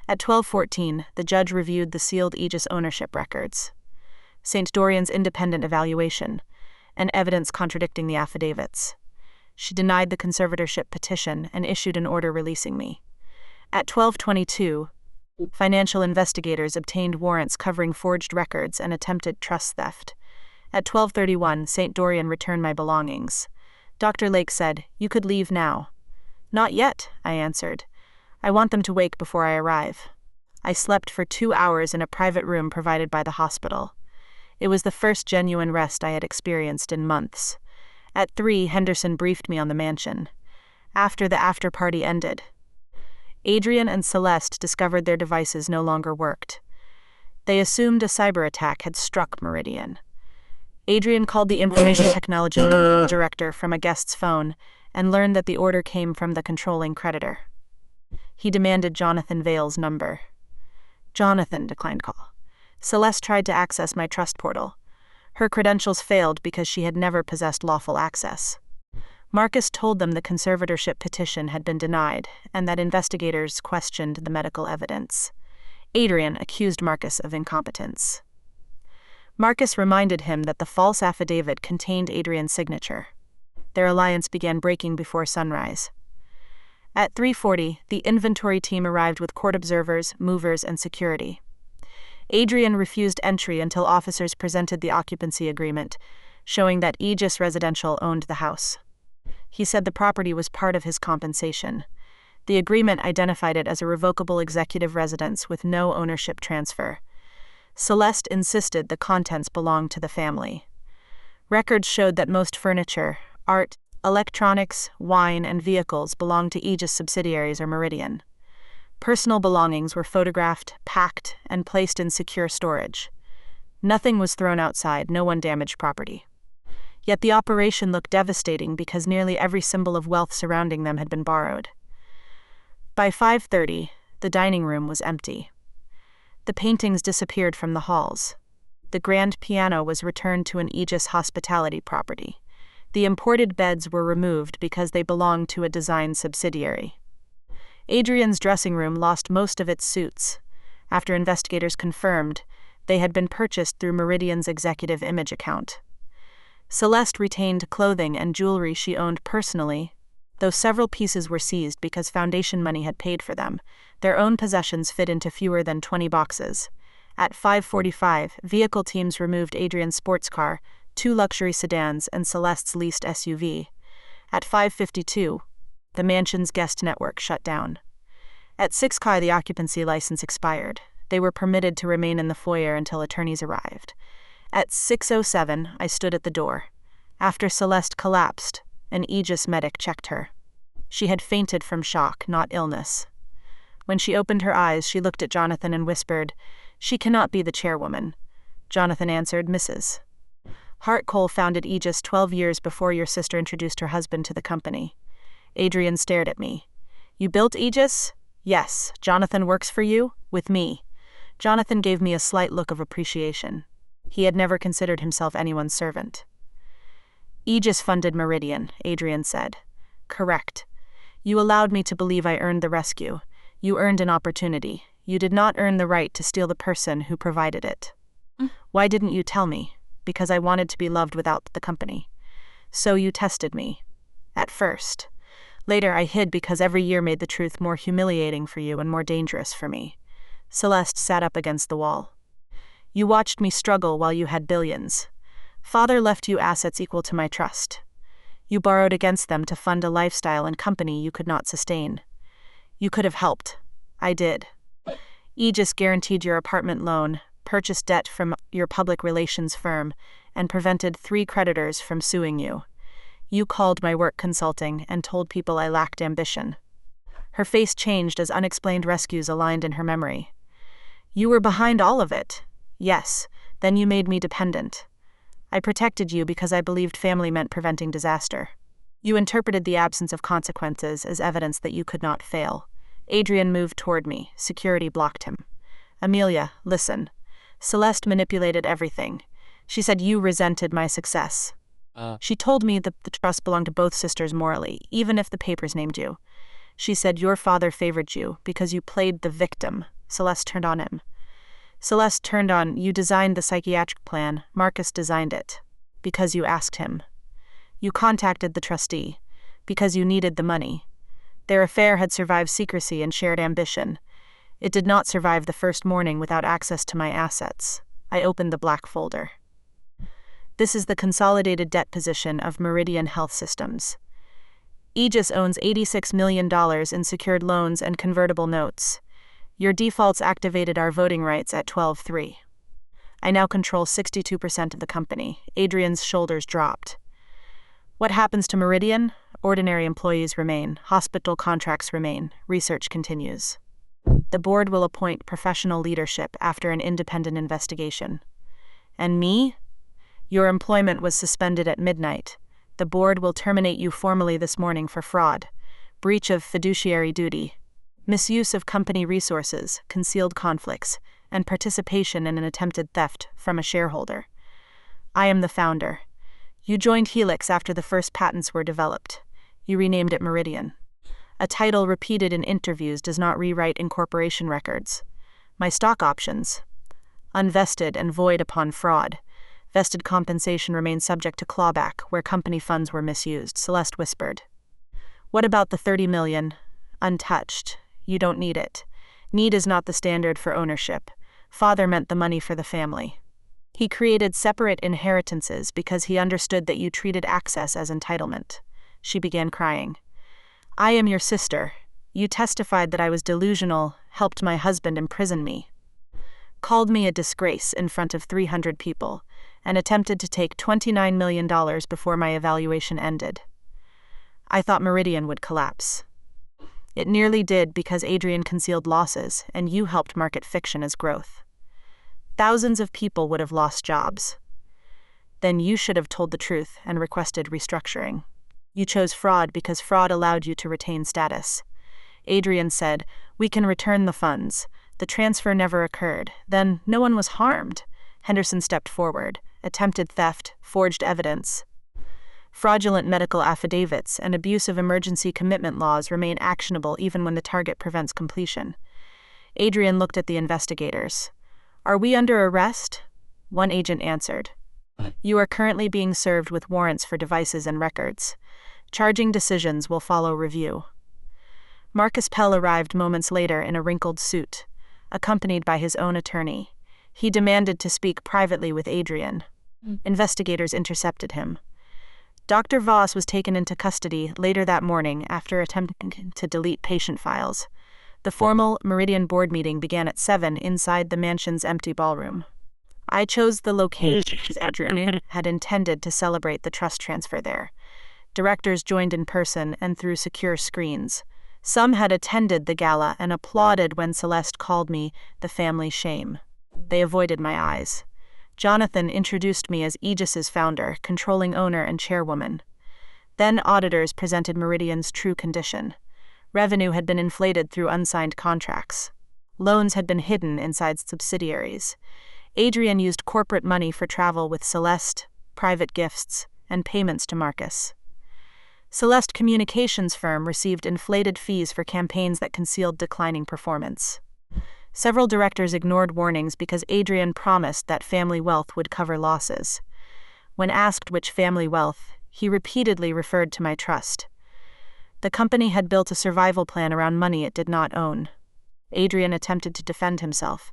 At 12:14, the judge reviewed the sealed Aegis ownership records. St. Dorian's independent evaluation, and evidence contradicting the affidavits. She denied the conservatorship petition and issued an order releasing me. At 12:22, financial investigators obtained warrants covering forged records and attempted trust theft. At 12:31, St. Dorian returned my belongings. Dr. Lake said, "You could leave now." "Not yet," I answered. "I want them to wake before I arrive." I slept for 2 hours in a private room provided by the hospital. It was the first genuine rest I had experienced in months. At 3, Henderson briefed me on the mansion. After the after-party ended, Adrian and Celeste discovered their devices no longer worked. They assumed a cyber attack had struck Meridian. Adrian called the information technology director from a guest's phone and learned that the order came from the controlling creditor. He demanded Jonathan Vale's number. Jonathan declined call. Celeste tried to access my trust portal. Her credentials failed because she had never possessed lawful access. Marcus told them the conservatorship petition had been denied and that investigators questioned the medical evidence. Adrian accused Marcus of incompetence. Marcus reminded him that the false affidavit contained Adrian's signature. Their alliance began breaking before sunrise. At 3:40, the inventory team arrived with court observers, movers, and security. Adrian refused entry until officers presented the occupancy agreement, showing that Aegis Residential owned the house. He said the property was part of his compensation. The agreement identified it as a revocable executive residence with no ownership transfer. Celeste insisted the contents belonged to the family. Records showed that most furniture, art, electronics, wine, and vehicles belonged to Aegis subsidiaries or Meridian. Personal belongings were photographed, packed, and placed in secure storage. Nothing was thrown outside, no one damaged property. Yet the operation looked devastating because nearly every symbol of wealth surrounding them had been borrowed. By 5:30, the dining room was empty. The paintings disappeared from the halls. The grand piano was returned to an Aegis hospitality property. The imported beds were removed because they belonged to a design subsidiary. Adrian's dressing room lost most of its suits. After investigators confirmed, they had been purchased through Meridian's executive image account. Celeste retained clothing and jewelry she owned personally, though several pieces were seized because foundation money had paid for them. Their own possessions fit into fewer than 20 boxes. At 5:45, vehicle teams removed Adrian's sports car, 2 luxury sedans, and Celeste's leased SUV. At 5:52, the mansion's guest network shut down. At 6:00, the occupancy license expired. They were permitted to remain in the foyer until attorneys arrived. At 6:07, I stood at the door. After Celeste collapsed, an Aegis medic checked her. She had fainted from shock, not illness. When she opened her eyes, she looked at Jonathan and whispered, "She cannot be the chairwoman." Jonathan answered, "Mrs. Hart Cole founded Aegis 12 years before your sister introduced her husband to the company." Adrian stared at me. "You built Aegis?" "Yes. Jonathan works for you? With me." Jonathan gave me a slight look of appreciation. He had never considered himself anyone's servant. "Aegis funded Meridian," Adrian said. "Correct. You allowed me to believe I earned the rescue. You earned an opportunity. You did not earn the right to steal the person who provided it." "Why didn't you tell me?" "Because I wanted to be loved without the company." "So you tested me." "At first. Later I hid because every year made the truth more humiliating for you and more dangerous for me." Celeste sat up against the wall. "You watched me struggle while you had billions. Father left you assets equal to my trust. You borrowed against them to fund a lifestyle and company you could not sustain. You could have helped. I did. Aegis guaranteed your apartment loan, purchased debt from your public relations firm, and prevented 3 creditors from suing you. You called my work consulting and told people I lacked ambition." Her face changed as unexplained rescues aligned in her memory. "You were behind all of it." "Yes, then you made me dependent. I protected you because I believed family meant preventing disaster. You interpreted the absence of consequences as evidence that you could not fail." Adrian moved toward me. Security blocked him. "Amelia, listen. Celeste manipulated everything. She said you resented my success. She told me that the trust belonged to both sisters morally, even if the papers named you. She said your father favored you because you played the victim." Celeste turned on him. "Celeste turned on, you designed the psychiatric plan. Marcus designed it. Because you asked him. You contacted the trustee. Because you needed the money. Their affair had survived secrecy and shared ambition. It did not survive the first morning without access to my assets." I opened the black folder. "This is the consolidated debt position of Meridian Health Systems. Aegis owns $86 million in secured loans and convertible notes. Your defaults activated our voting rights at 12:03. I now control 62% of the company." Adrian's shoulders dropped. "What happens to Meridian? Ordinary employees remain. Hospital contracts remain. Research continues. The board will appoint professional leadership after an independent investigation." "And me?" "Your employment was suspended at midnight. The board will terminate you formally this morning for fraud, breach of fiduciary duty, misuse of company resources, concealed conflicts, and participation in an attempted theft from a shareholder. I am the founder. You joined Helix after the first patents were developed. You renamed it Meridian. A title repeated in interviews does not rewrite incorporation records. My stock options, unvested and void upon fraud. Vested compensation remains subject to clawback where company funds were misused, Celeste whispered. What about the $30 million? Untouched. You don't need it. Need is not the standard for ownership. Father meant the money for the family. He created separate inheritances because he understood that you treated access as entitlement. She began crying. I am your sister. You testified that I was delusional, helped my husband imprison me, called me a disgrace in front of 300 people, and attempted to take $29 million before my evaluation ended. I thought Meridian would collapse. It nearly did because Adrian concealed losses, and you helped market fiction as growth. Thousands of people would have lost jobs. Then you should have told the truth and requested restructuring. You chose fraud because fraud allowed you to retain status. Adrian said, we can return the funds. The transfer never occurred. Then no one was harmed. Henderson stepped forward. Attempted theft, forged evidence. Fraudulent medical affidavits and abuse of emergency commitment laws remain actionable even when the target prevents completion. Adrian looked at the investigators. Are we under arrest? One agent answered. You are currently being served with warrants for devices and records. Charging decisions will follow review. Marcus Pell arrived moments later in a wrinkled suit, accompanied by his own attorney. He demanded to speak privately with Adrian. Investigators intercepted him. Dr. Voss was taken into custody later that morning after attempting to delete patient files. The formal Meridian board meeting began at 7 inside the mansion's empty ballroom. I chose the location as Adrian had intended to celebrate the trust transfer there. Directors joined in person and through secure screens. Some had attended the gala and applauded when Celeste called me the family shame. They avoided my eyes. Jonathan introduced me as Aegis's founder, controlling owner and chairwoman. Then auditors presented Meridian's true condition. Revenue had been inflated through unsigned contracts. Loans had been hidden inside subsidiaries. Adrian used corporate money for travel with Celeste, private gifts, and payments to Marcus. Celeste Communications firm received inflated fees for campaigns that concealed declining performance. Several directors ignored warnings because Adrian promised that family wealth would cover losses. When asked which family wealth, he repeatedly referred to my trust. The company had built a survival plan around money it did not own. Adrian attempted to defend himself.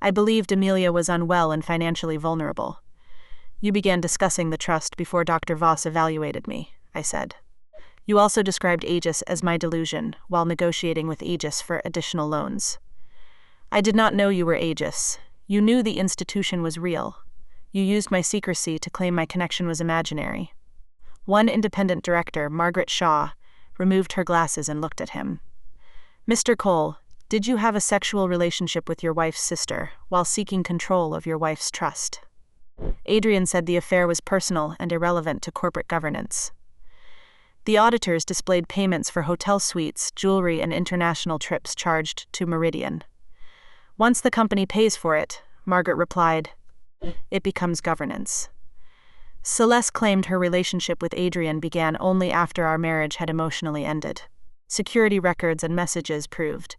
I believed Amelia was unwell and financially vulnerable. You began discussing the trust before Dr. Voss evaluated me, I said. You also described Aegis as my delusion while negotiating with Aegis for additional loans. I did not know you were Aegis. You knew the institution was real. You used my secrecy to claim my connection was imaginary. One independent director, Margaret Shaw, removed her glasses and looked at him. Mr. Cole, did you have a sexual relationship with your wife's sister while seeking control of your wife's trust? Adrian said the affair was personal and irrelevant to corporate governance. The auditors displayed payments for hotel suites, jewelry, and international trips charged to Meridian. Once the company pays for it, Margaret replied, it becomes governance. Celeste claimed her relationship with Adrian began only after our marriage had emotionally ended. Security records and messages proved.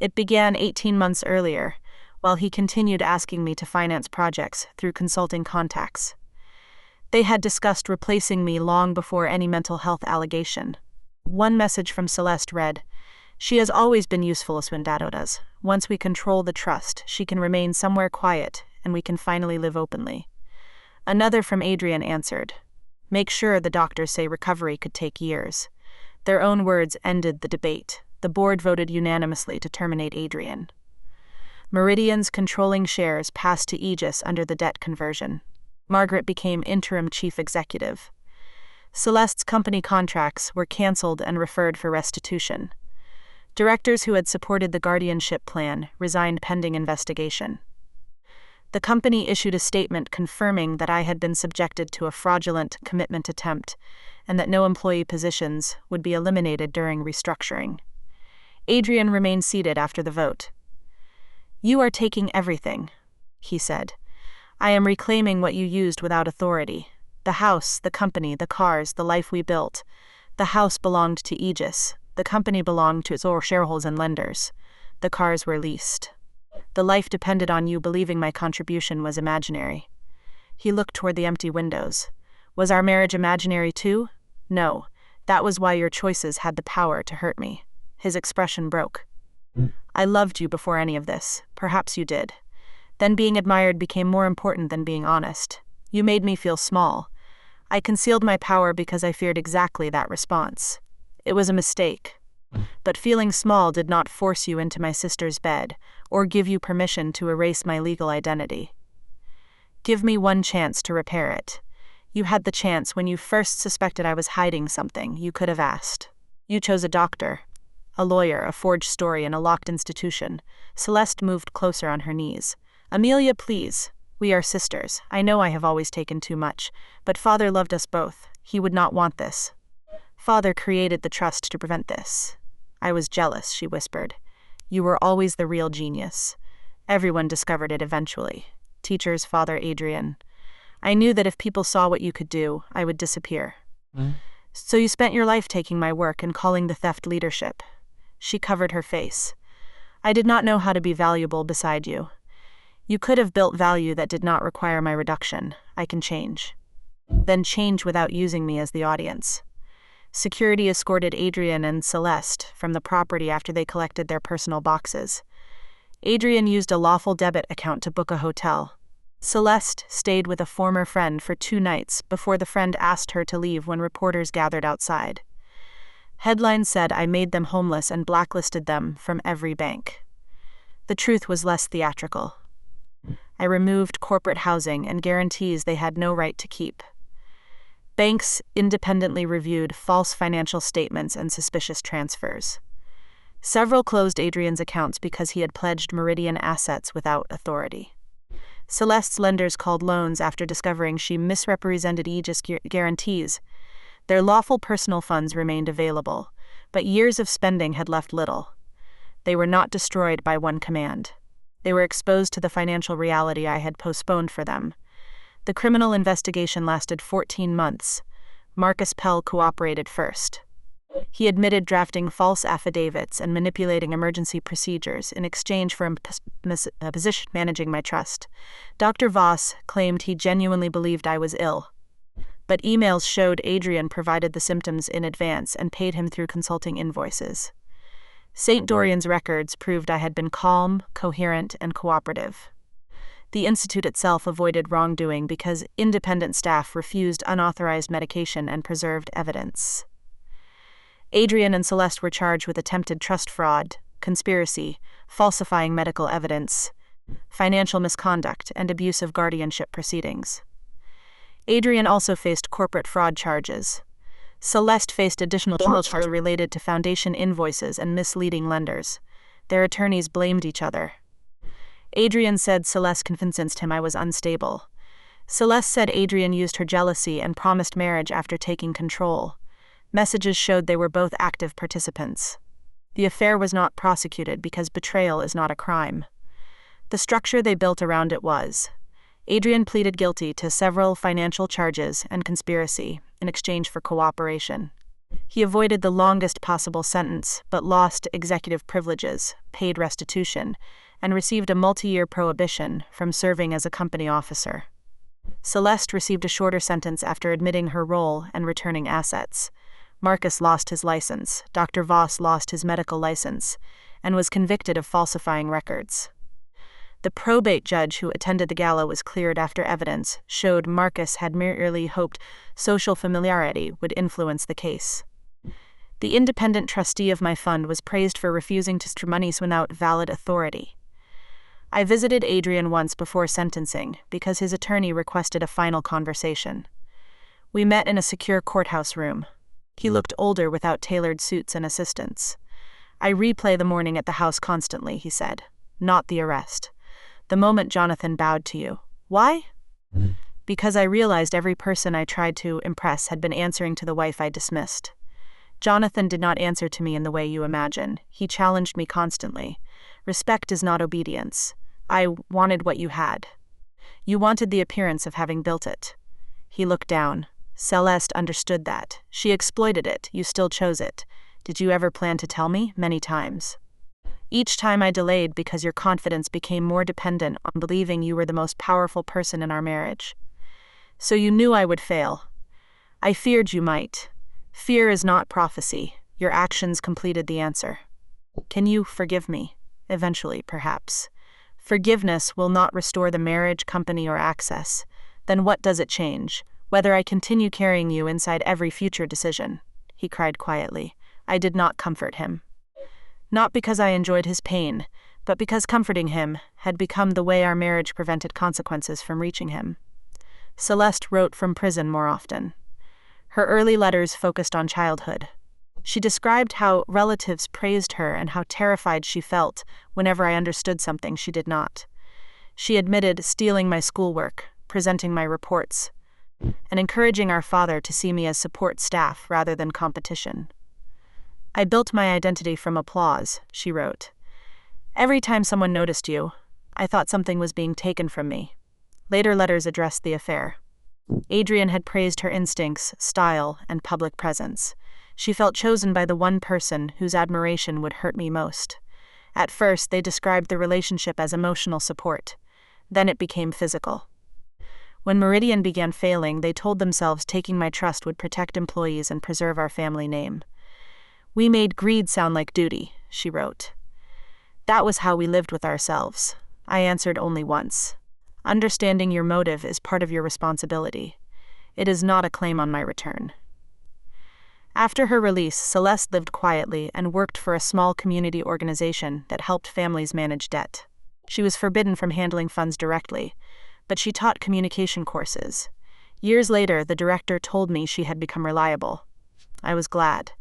It began 18 months earlier, while he continued asking me to finance projects through consulting contacts. They had discussed replacing me long before any mental health allegation. One message from Celeste read, she has always been useful as Swindadoras. Once we control the trust, she can remain somewhere quiet, and we can finally live openly. Another from Adrian answered, make sure the doctors say recovery could take years. Their own words ended the debate. The board voted unanimously to terminate Adrian. Meridian's controlling shares passed to Aegis under the debt conversion. Margaret became interim chief executive. Celeste's company contracts were canceled and referred for restitution. Directors who had supported the guardianship plan resigned pending investigation. The company issued a statement confirming that I had been subjected to a fraudulent commitment attempt and that no employee positions would be eliminated during restructuring. Adrian remained seated after the vote. You are taking everything, he said. I am reclaiming what you used without authority. The house, the company, the cars, the life we built. The house belonged to Aegis. The company belonged to its shareholders and lenders. The cars were leased. The life depended on you believing my contribution was imaginary. He looked toward the empty windows. Was our marriage imaginary too? No. That was why your choices had the power to hurt me. His expression broke. I loved you before any of this. Perhaps you did. Then being admired became more important than being honest. You made me feel small. I concealed my power because I feared exactly that response. It was a mistake. But feeling small did not force you into my sister's bed or give you permission to erase my legal identity. Give me one chance to repair it. You had the chance when you first suspected I was hiding something. You could have asked. You chose a doctor, a lawyer, a forged story, and a locked institution. Celeste moved closer on her knees. Amelia, please. We are sisters. I know I have always taken too much, but Father loved us both. He would not want this. Father created the trust to prevent this. I was jealous, she whispered. You were always the real genius. Everyone discovered it eventually. Teachers, Father, Adrian. I knew that if people saw what you could do, I would disappear. So you spent your life taking my work and calling the theft leadership. She covered her face. I did not know how to be valuable beside you. You could have built value that did not require my reduction. I can change. Then change without using me as the audience. Security escorted Adrian and Celeste from the property after they collected their personal boxes. Adrian used a lawful debit account to book a hotel. Celeste stayed with a former friend for 2 nights before the friend asked her to leave when reporters gathered outside. Headlines said I made them homeless and blacklisted them from every bank. The truth was less theatrical. I removed corporate housing and guarantees they had no right to keep. Banks independently reviewed false financial statements and suspicious transfers. Several closed Adrian's accounts because he had pledged Meridian assets without authority. Celeste's lenders called loans after discovering she misrepresented Aegis guarantees. Their lawful personal funds remained available, but years of spending had left little. They were not destroyed by one command. They were exposed to the financial reality I had postponed for them. The criminal investigation lasted 14 months. Marcus Pell cooperated first. He admitted drafting false affidavits and manipulating emergency procedures in exchange for a position managing my trust. Dr. Voss claimed he genuinely believed I was ill. But emails showed Adrian provided the symptoms in advance and paid him through consulting invoices. St. Dorian's records proved I had been calm, coherent, and cooperative. The institute itself avoided wrongdoing because independent staff refused unauthorized medication and preserved evidence. Adrian and Celeste were charged with attempted trust fraud, conspiracy, falsifying medical evidence, financial misconduct, and abuse of guardianship proceedings. Adrian also faced corporate fraud charges. Celeste faced additional charges related to foundation invoices and misleading lenders. Their attorneys blamed each other. Adrian said Celeste convinced him I was unstable. Celeste said Adrian used her jealousy and promised marriage after taking control. Messages showed they were both active participants. The affair was not prosecuted because betrayal is not a crime. The structure they built around it was. Adrian pleaded guilty to several financial charges and conspiracy in exchange for cooperation. He avoided the longest possible sentence, but lost executive privileges, paid restitution, and received a multi-year prohibition from serving as a company officer. Celeste received a shorter sentence after admitting her role and returning assets. Marcus lost his license, Dr. Voss lost his medical license, and was convicted of falsifying records. The probate judge who attended the gala was cleared after evidence showed Marcus had merely hoped social familiarity would influence the case. The independent trustee of my fund was praised for refusing to store monies without valid authority. I visited Adrian once before sentencing because his attorney requested a final conversation. We met in a secure courthouse room. He looked older without tailored suits and assistants. I replay the morning at the house constantly, he said. Not the arrest. The moment Jonathan bowed to you. Why? Because I realized every person I tried to impress had been answering to the wife I dismissed. Jonathan did not answer to me in the way you imagine. He challenged me constantly. Respect is not obedience. I wanted what you had. You wanted the appearance of having built it. He looked down. Celeste understood that. She exploited it. You still chose it. Did you ever plan to tell me? Many times. Each time I delayed because your confidence became more dependent on believing you were the most powerful person in our marriage. So you knew I would fail. I feared you might. Fear is not prophecy. Your actions completed the answer. Can you forgive me? Eventually, perhaps. Forgiveness will not restore the marriage, company, or access. Then what does it change? Whether I continue carrying you inside every future decision. He cried quietly. I did not comfort him. Not because I enjoyed his pain, but because comforting him had become the way our marriage prevented consequences from reaching him. Celeste wrote from prison more often. Her early letters focused on childhood. She described how relatives praised her and how terrified she felt whenever I understood something she did not. She admitted stealing my schoolwork, presenting my reports, and encouraging our father to see me as support staff rather than competition. I built my identity from applause, she wrote. Every time someone noticed you, I thought something was being taken from me. Later letters addressed the affair. Adrian had praised her instincts, style, and public presence. She felt chosen by the one person whose admiration would hurt me most. At first, they described the relationship as emotional support. Then it became physical. When Meridian began failing, they told themselves taking my trust would protect employees and preserve our family name. We made greed sound like duty, she wrote. That was how we lived with ourselves. I answered only once. Understanding your motive is part of your responsibility. It is not a claim on my return. After her release, Celeste lived quietly and worked for a small community organization that helped families manage debt. She was forbidden from handling funds directly, but she taught communication courses. Years later, the director told me she had become reliable. I was glad.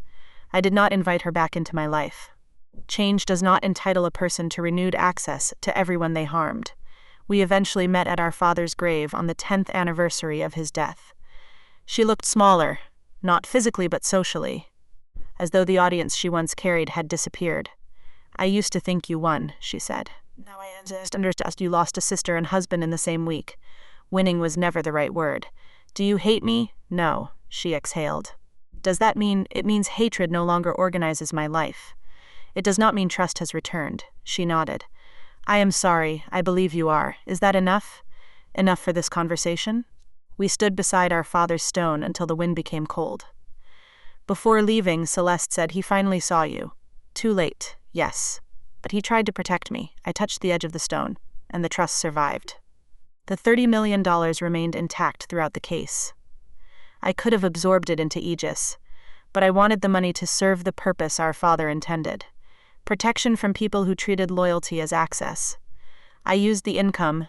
I did not invite her back into my life. Change does not entitle a person to renewed access to everyone they harmed. We eventually met at our father's grave on the 10th anniversary of his death. She looked smaller, not physically but socially, as though the audience she once carried had disappeared. I used to think you won, she said. Now I understand you lost a sister and husband in the same week. Winning was never the right word. Do you hate me? No, she exhaled. Does that mean it means hatred no longer organizes my life? It does not mean trust has returned, she nodded. I am sorry, I believe you are. Is that enough? Enough for this conversation? We stood beside our father's stone until the wind became cold. Before leaving, Celeste said he finally saw you. Too late, yes. But he tried to protect me. I touched the edge of the stone, and the trust survived. The $30 million remained intact throughout the case. I could have absorbed it into Aegis, but I wanted the money to serve the purpose our father intended. Protection from people who treated loyalty as access. I used the income,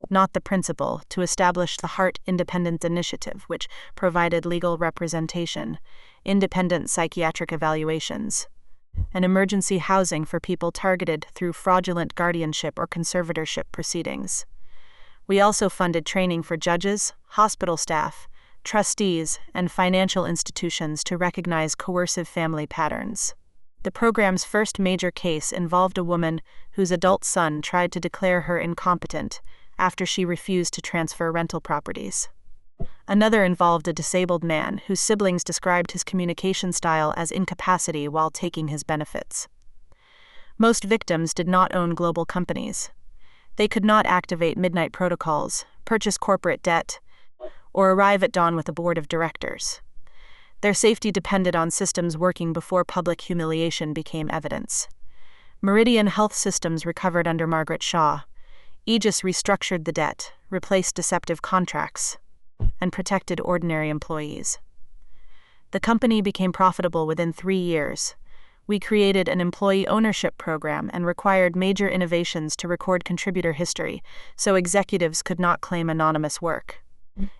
not the principal, to establish the Hart Independent Initiative, which provided legal representation, independent psychiatric evaluations, and emergency housing for people targeted through fraudulent guardianship or conservatorship proceedings. We also funded training for judges, hospital staff, trustees, and financial institutions to recognize coercive family patterns. The program's first major case involved a woman whose adult son tried to declare her incompetent after she refused to transfer rental properties. Another involved a disabled man whose siblings described his communication style as incapacity while taking his benefits. Most victims did not own global companies. They could not activate midnight protocols, purchase corporate debt, or arrive at dawn with a board of directors. Their safety depended on systems working before public humiliation became evidence. Meridian Health Systems recovered under Margaret Shaw. Aegis restructured the debt, replaced deceptive contracts, and protected ordinary employees. The company became profitable within 3 years. We created an employee ownership program and required major innovations to record contributor history, so executives could not claim anonymous work.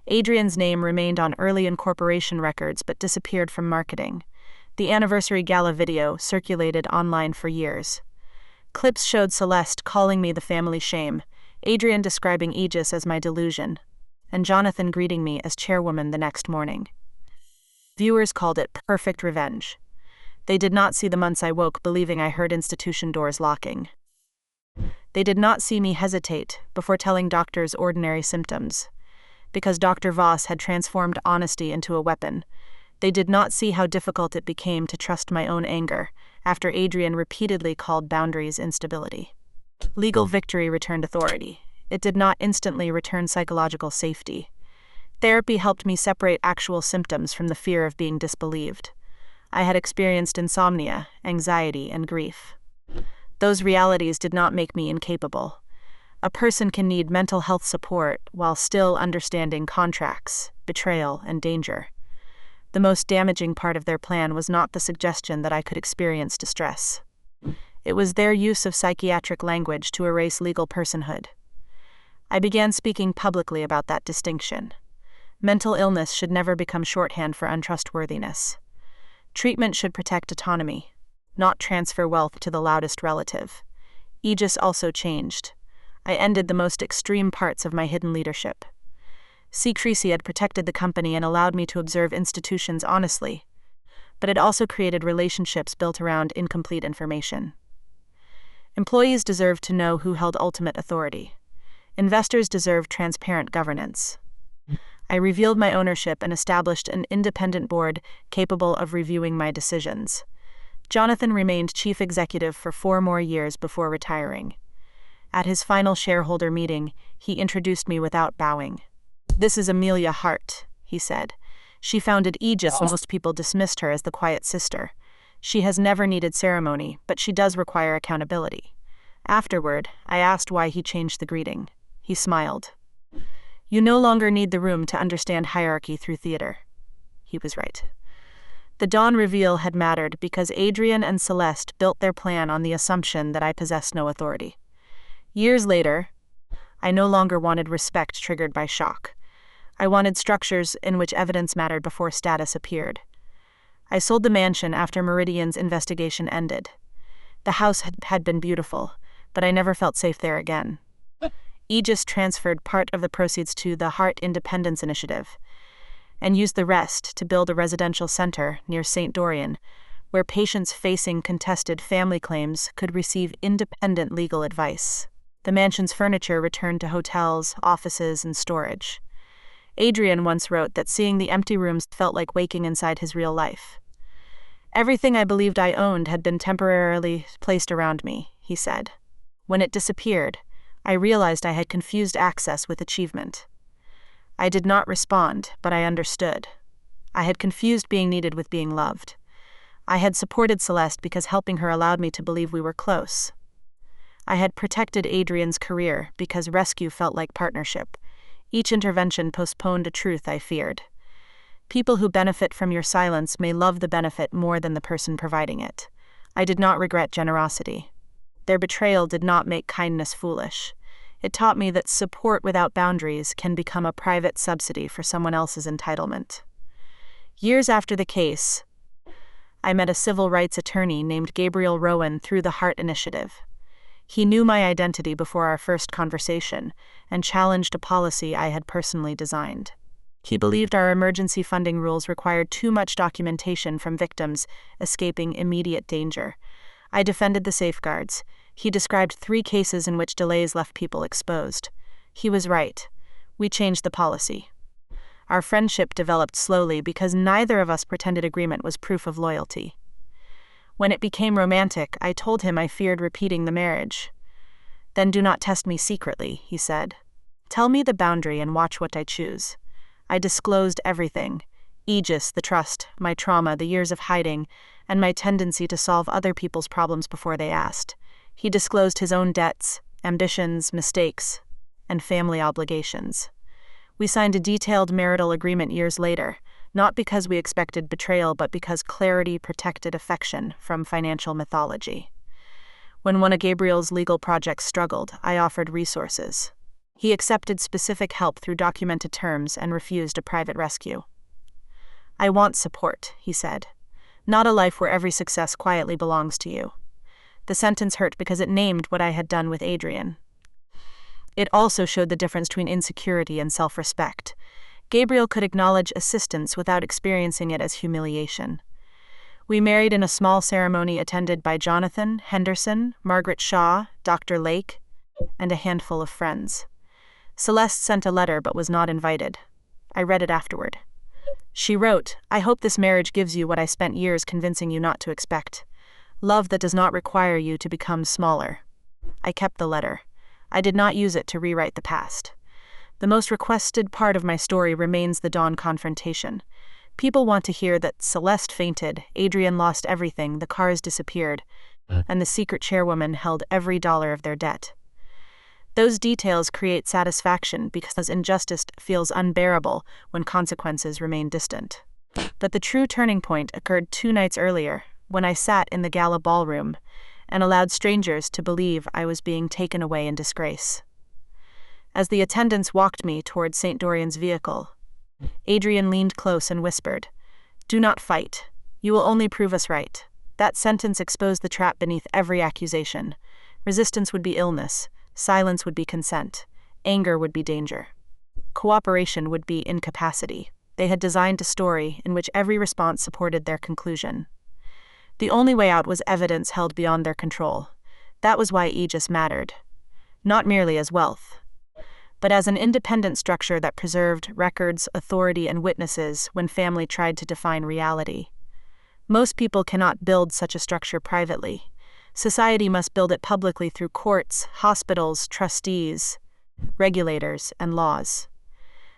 Adrian's name remained on early incorporation records but disappeared from marketing. The anniversary gala video circulated online for years. Clips showed Celeste calling me the family shame, Adrian describing Aegis as my delusion, and Jonathan greeting me as chairwoman the next morning. Viewers called it perfect revenge. They did not see the months I woke believing I heard institution doors locking. They did not see me hesitate before telling doctors ordinary symptoms. because Dr. Voss had transformed honesty into a weapon. They did not see how difficult it became to trust my own anger, after Adrian repeatedly called boundaries instability. Legal victory returned authority. It did not instantly return psychological safety. Therapy helped me separate actual symptoms from the fear of being disbelieved. I had experienced insomnia, anxiety, and grief. Those realities did not make me incapable. A person can need mental health support while still understanding contracts, betrayal, and danger. The most damaging part of their plan was not the suggestion that I could experience distress. It was their use of psychiatric language to erase legal personhood. I began speaking publicly about that distinction. Mental illness should never become shorthand for untrustworthiness. Treatment should protect autonomy, not transfer wealth to the loudest relative. Aegis also changed. I ended the most extreme parts of my hidden leadership. Secrecy had protected the company and allowed me to observe institutions honestly, but it also created relationships built around incomplete information. Employees deserved to know who held ultimate authority. Investors deserved transparent governance. I revealed my ownership and established an independent board capable of reviewing my decisions. Jonathan remained chief executive for 4 more years before retiring. At his final shareholder meeting, he introduced me without bowing. "This is Amelia Hart," he said. "She founded Aegis. Most people dismissed her as the quiet sister. She has never needed ceremony, but she does require accountability." Afterward, I asked why he changed the greeting. He smiled. "You no longer need the room to understand hierarchy through theater." He was right. The dawn reveal had mattered because Adrian and Celeste built their plan on the assumption that I possessed no authority. Years later, I no longer wanted respect triggered by shock. I wanted structures in which evidence mattered before status appeared. I sold the mansion after Meridian's investigation ended. The house had been beautiful, but I never felt safe there again. Aegis transferred part of the proceeds to the Hart Independence Initiative and used the rest to build a residential center near St. Dorian, where patients facing contested family claims could receive independent legal advice. The mansion's furniture returned to hotels, offices, and storage. Adrian once wrote that seeing the empty rooms felt like waking inside his real life. "Everything I believed I owned had been temporarily placed around me," he said. "When it disappeared, I realized I had confused access with achievement. I did not respond, but I understood. I had confused being needed with being loved. I had supported Celeste because helping her allowed me to believe we were close. I had protected Adrian's career because rescue felt like partnership. Each intervention postponed a truth I feared. People who benefit from your silence may love the benefit more than the person providing it. I did not regret generosity. Their betrayal did not make kindness foolish. It taught me that support without boundaries can become a private subsidy for someone else's entitlement. Years after the case, I met a civil rights attorney named Gabriel Rowan through the Hart Initiative. He knew my identity before our first conversation and challenged a policy I had personally designed. He believed our emergency funding rules required too much documentation from victims escaping immediate danger. I defended the safeguards. He described 3 cases in which delays left people exposed. He was right. We changed the policy. Our friendship developed slowly because neither of us pretended agreement was proof of loyalty. When it became romantic, I told him I feared repeating the marriage. "Then do not test me secretly," he said. "Tell me the boundary and watch what I choose." I disclosed everything: Aegis, the trust, my trauma, the years of hiding, and my tendency to solve other people's problems before they asked. He disclosed his own debts, ambitions, mistakes, and family obligations. We signed a detailed marital agreement years later, not because we expected betrayal, but because clarity protected affection from financial mythology. When one of Gabriel's legal projects struggled, I offered resources. He accepted specific help through documented terms and refused a private rescue. "I want support," he said, "not a life where every success quietly belongs to you." The sentence hurt because it named what I had done with Adrian. It also showed the difference between insecurity and self-respect. Gabriel could acknowledge assistance without experiencing it as humiliation. We married in a small ceremony attended by Jonathan, Henderson, Margaret Shaw, Dr. Lake, and a handful of friends. Celeste sent a letter but was not invited. I read it afterward. She wrote, "I hope this marriage gives you what I spent years convincing you not to expect. Love that does not require you to become smaller." I kept the letter. I did not use it to rewrite the past. The most requested part of my story remains the dawn confrontation. People want to hear that Celeste fainted, Adrian lost everything, the cars disappeared, and the secret chairwoman held every dollar of their debt. Those details create satisfaction because injustice feels unbearable when consequences remain distant. But the true turning point occurred 2 nights earlier, when I sat in the gala ballroom and allowed strangers to believe I was being taken away in disgrace. As the attendants walked me toward St. Dorian's vehicle, Adrian leaned close and whispered, "Do not fight. You will only prove us right." That sentence exposed the trap beneath every accusation. Resistance would be illness, silence would be consent, anger would be danger. Cooperation would be incapacity. They had designed a story in which every response supported their conclusion. The only way out was evidence held beyond their control. That was why Aegis mattered. Not merely as wealth, but as an independent structure that preserved records, authority, and witnesses when family tried to define reality. Most people cannot build such a structure privately. Society must build it publicly through courts, hospitals, trustees, regulators, and laws.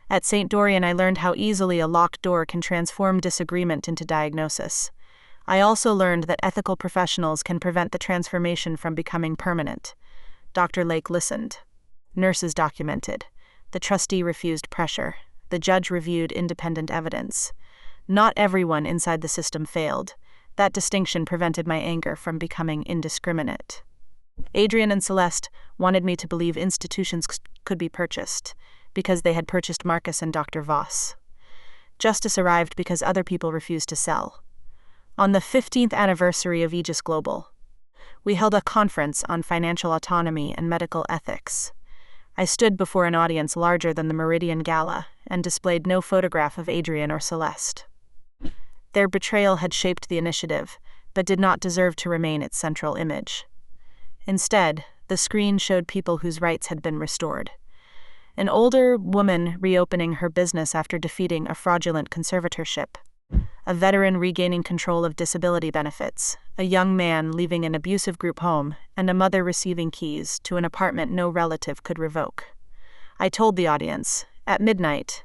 At St. Dorian, I learned how easily a locked door can transform disagreement into diagnosis. I also learned that ethical professionals can prevent the transformation from becoming permanent. Dr. Lake listened. Nurses documented. The trustee refused pressure. The judge reviewed independent evidence. Not everyone inside the system failed. That distinction prevented my anger from becoming indiscriminate. Adrian and Celeste wanted me to believe institutions could be purchased, because they had purchased Marcus and Dr. Voss. Justice arrived because other people refused to sell. On the 15th anniversary of Aegis Global, we held a conference on financial autonomy and medical ethics. I stood before an audience larger than the Meridian Gala and displayed no photograph of Adrian or Celeste. Their betrayal had shaped the initiative, but did not deserve to remain its central image. Instead, the screen showed people whose rights had been restored. An older woman reopening her business after defeating a fraudulent conservatorship. A veteran regaining control of disability benefits, a young man leaving an abusive group home, and a mother receiving keys to an apartment no relative could revoke. I told the audience, at midnight,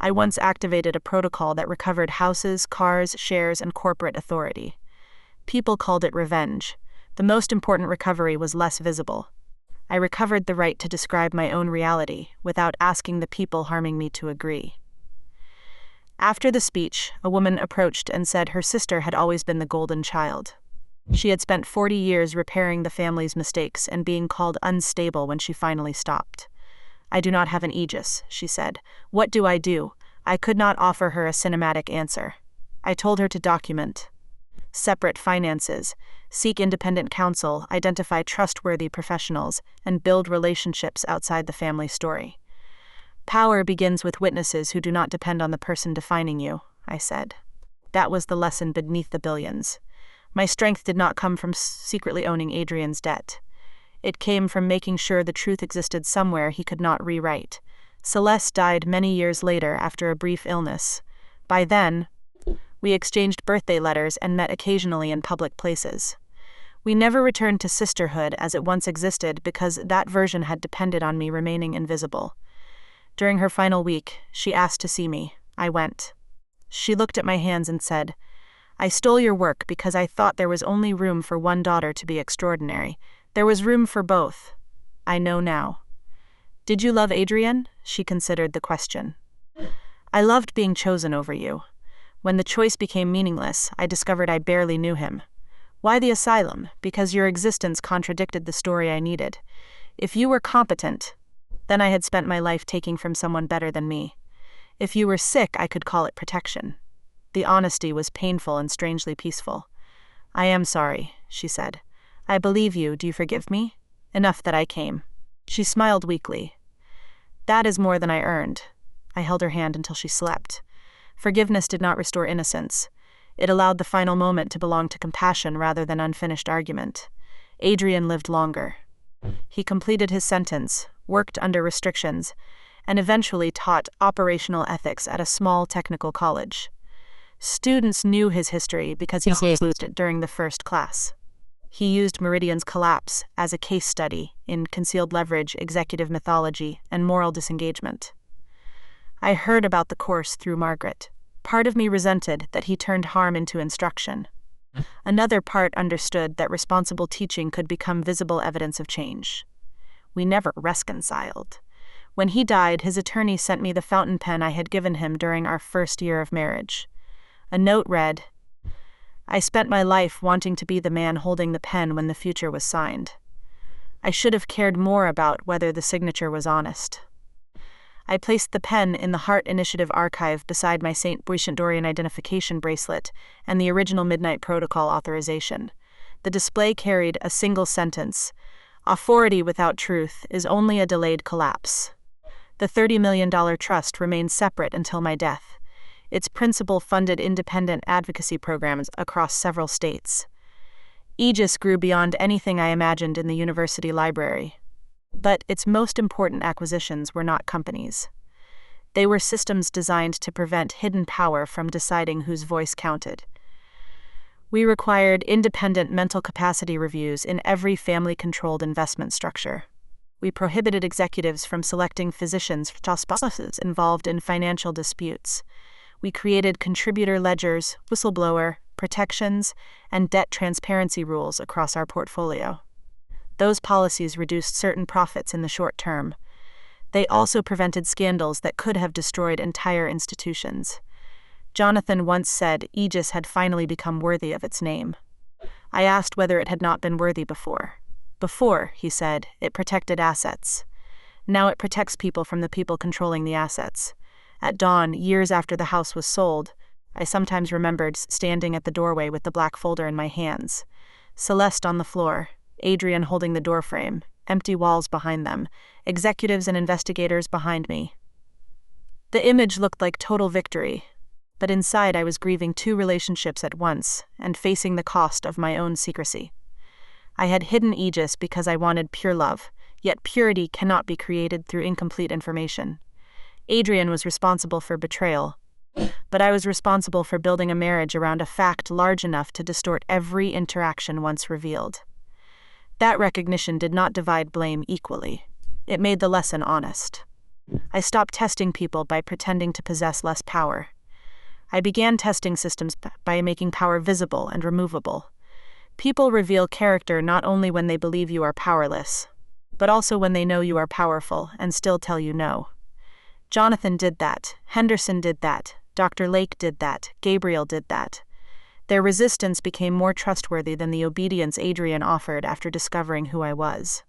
I once activated a protocol that recovered houses, cars, shares, and corporate authority. People called it revenge. The most important recovery was less visible. I recovered the right to describe my own reality without asking the people harming me to agree. After the speech, a woman approached and said her sister had always been the golden child. She had spent 40 years repairing the family's mistakes and being called unstable when she finally stopped. "I do not have an Aegis," she said. "What do I do?" I could not offer her a cinematic answer. I told her to document. Separate finances, seek independent counsel, identify trustworthy professionals, and build relationships outside the family story. Power begins with witnesses who do not depend on the person defining you, I said. That was the lesson beneath the billions. My strength did not come from secretly owning Adrian's debt. It came from making sure the truth existed somewhere he could not rewrite. Celeste died many years later after a brief illness. By then, we exchanged birthday letters and met occasionally in public places. We never returned to sisterhood as it once existed because that version had depended on me remaining invisible. During her final week, she asked to see me. I went. She looked at my hands and said, "I stole your work because I thought there was only room for one daughter to be extraordinary. There was room for both. I know now." "Did you love Adrian?" She considered the question. "I loved being chosen over you. When the choice became meaningless, I discovered I barely knew him. Why the asylum? Because your existence contradicted the story I needed. If you were competent, then I had spent my life taking from someone better than me. If you were sick, I could call it protection." The honesty was painful and strangely peaceful. "I am sorry," she said. "I believe you. Do you forgive me?" "Enough that I came." She smiled weakly. "That is more than I earned." I held her hand until she slept. Forgiveness did not restore innocence. It allowed the final moment to belong to compassion rather than unfinished argument. Adrian lived longer. He completed his sentence, worked under restrictions, and eventually taught operational ethics at a small technical college. Students knew his history because he used it during the first class. He used Meridian's collapse as a case study in concealed leverage, executive mythology, and moral disengagement. I heard about the course through Margaret. Part of me resented that he turned harm into instruction. Another part understood that responsible teaching could become visible evidence of change. We never reconciled. When he died, his attorney sent me the fountain pen I had given him during our first year of marriage. A note read, "I spent my life wanting to be the man holding the pen when the future was signed. I should have cared more about whether the signature was honest." I placed the pen in the Heart Initiative archive beside my St. Dorian identification bracelet and the original Midnight Protocol authorization. The display carried a single sentence: "Authority without truth is only a delayed collapse." The $30 million trust remained separate until my death. Its principal funded independent advocacy programs across several states. Aegis grew beyond anything I imagined in the university library. But its most important acquisitions were not companies. They were systems designed to prevent hidden power from deciding whose voice counted. We required independent mental capacity reviews in every family-controlled investment structure. We prohibited executives from selecting physicians involved in financial disputes. We created contributor ledgers, whistleblower protections, and debt transparency rules across our portfolio. Those policies reduced certain profits in the short term. They also prevented scandals that could have destroyed entire institutions. Jonathan once said Aegis had finally become worthy of its name. I asked whether it had not been worthy before. Before, he said, it protected assets. Now it protects people from the people controlling the assets. At dawn, years after the house was sold, I sometimes remembered standing at the doorway with the black folder in my hands. Celeste on the floor, Adrian holding the doorframe, empty walls behind them, executives and investigators behind me. The image looked like total victory, but inside I was grieving two relationships at once and facing the cost of my own secrecy. I had hidden Aegis because I wanted pure love, yet purity cannot be created through incomplete information. Adrian was responsible for betrayal, but I was responsible for building a marriage around a fact large enough to distort every interaction once revealed. That recognition did not divide blame equally. It made the lesson honest. I stopped testing people by pretending to possess less power. I began testing systems by making power visible and removable. People reveal character not only when they believe you are powerless, but also when they know you are powerful and still tell you no. Jonathan did that. Henderson did that. Dr. Lake did that. Gabriel did that. Their resistance became more trustworthy than the obedience Adrian offered after discovering who I was.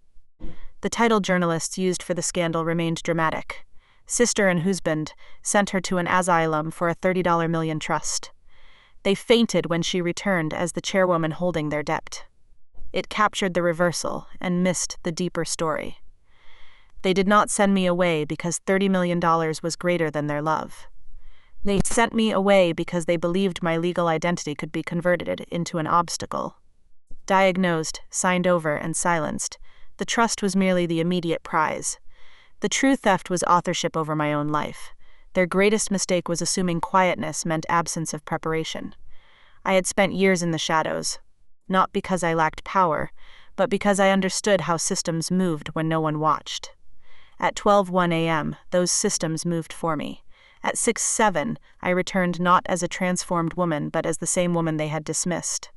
The title journalists used for the scandal remained dramatic. Sister and husband sent her to an asylum for a $30 million trust. They fainted when she returned as the chairwoman holding their debt. It captured the reversal and missed the deeper story. They did not send me away because $30 million was greater than their love. They sent me away because they believed my legal identity could be converted into an obstacle. Diagnosed, signed over, and silenced, the trust was merely the immediate prize. The true theft was authorship over my own life. Their greatest mistake was assuming quietness meant absence of preparation. I had spent years in the shadows, not because I lacked power, but because I understood how systems moved when no one watched. At 12:01 a.m., those systems moved for me. At 6:07, I returned not as a transformed woman, but as the same woman they had dismissed.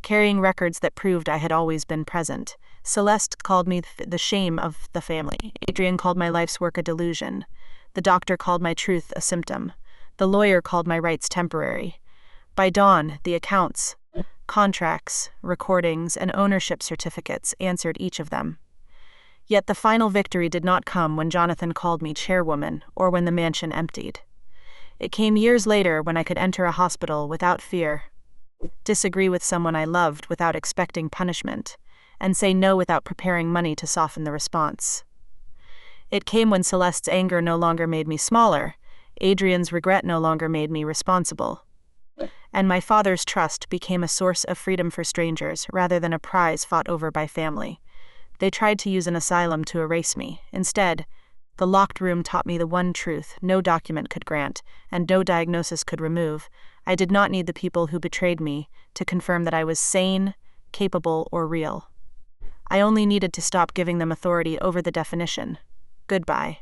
Carrying records that proved I had always been present. Celeste called me the shame of the family. Adrian called my life's work a delusion. The doctor called my truth a symptom. The lawyer called my rights temporary. By dawn, the accounts, contracts, recordings, and ownership certificates answered each of them. Yet the final victory did not come when Jonathan called me chairwoman or when the mansion emptied. It came years later when I could enter a hospital without fear, disagree with someone I loved without expecting punishment, and say no without preparing money to soften the response. It came when Celeste's anger no longer made me smaller, Adrian's regret no longer made me responsible, and my father's trust became a source of freedom for strangers rather than a prize fought over by family. They tried to use an asylum to erase me. Instead, the locked room taught me the one truth no document could grant, and no diagnosis could remove. I did not need the people who betrayed me to confirm that I was sane, capable, or real. I only needed to stop giving them authority over the definition. Goodbye.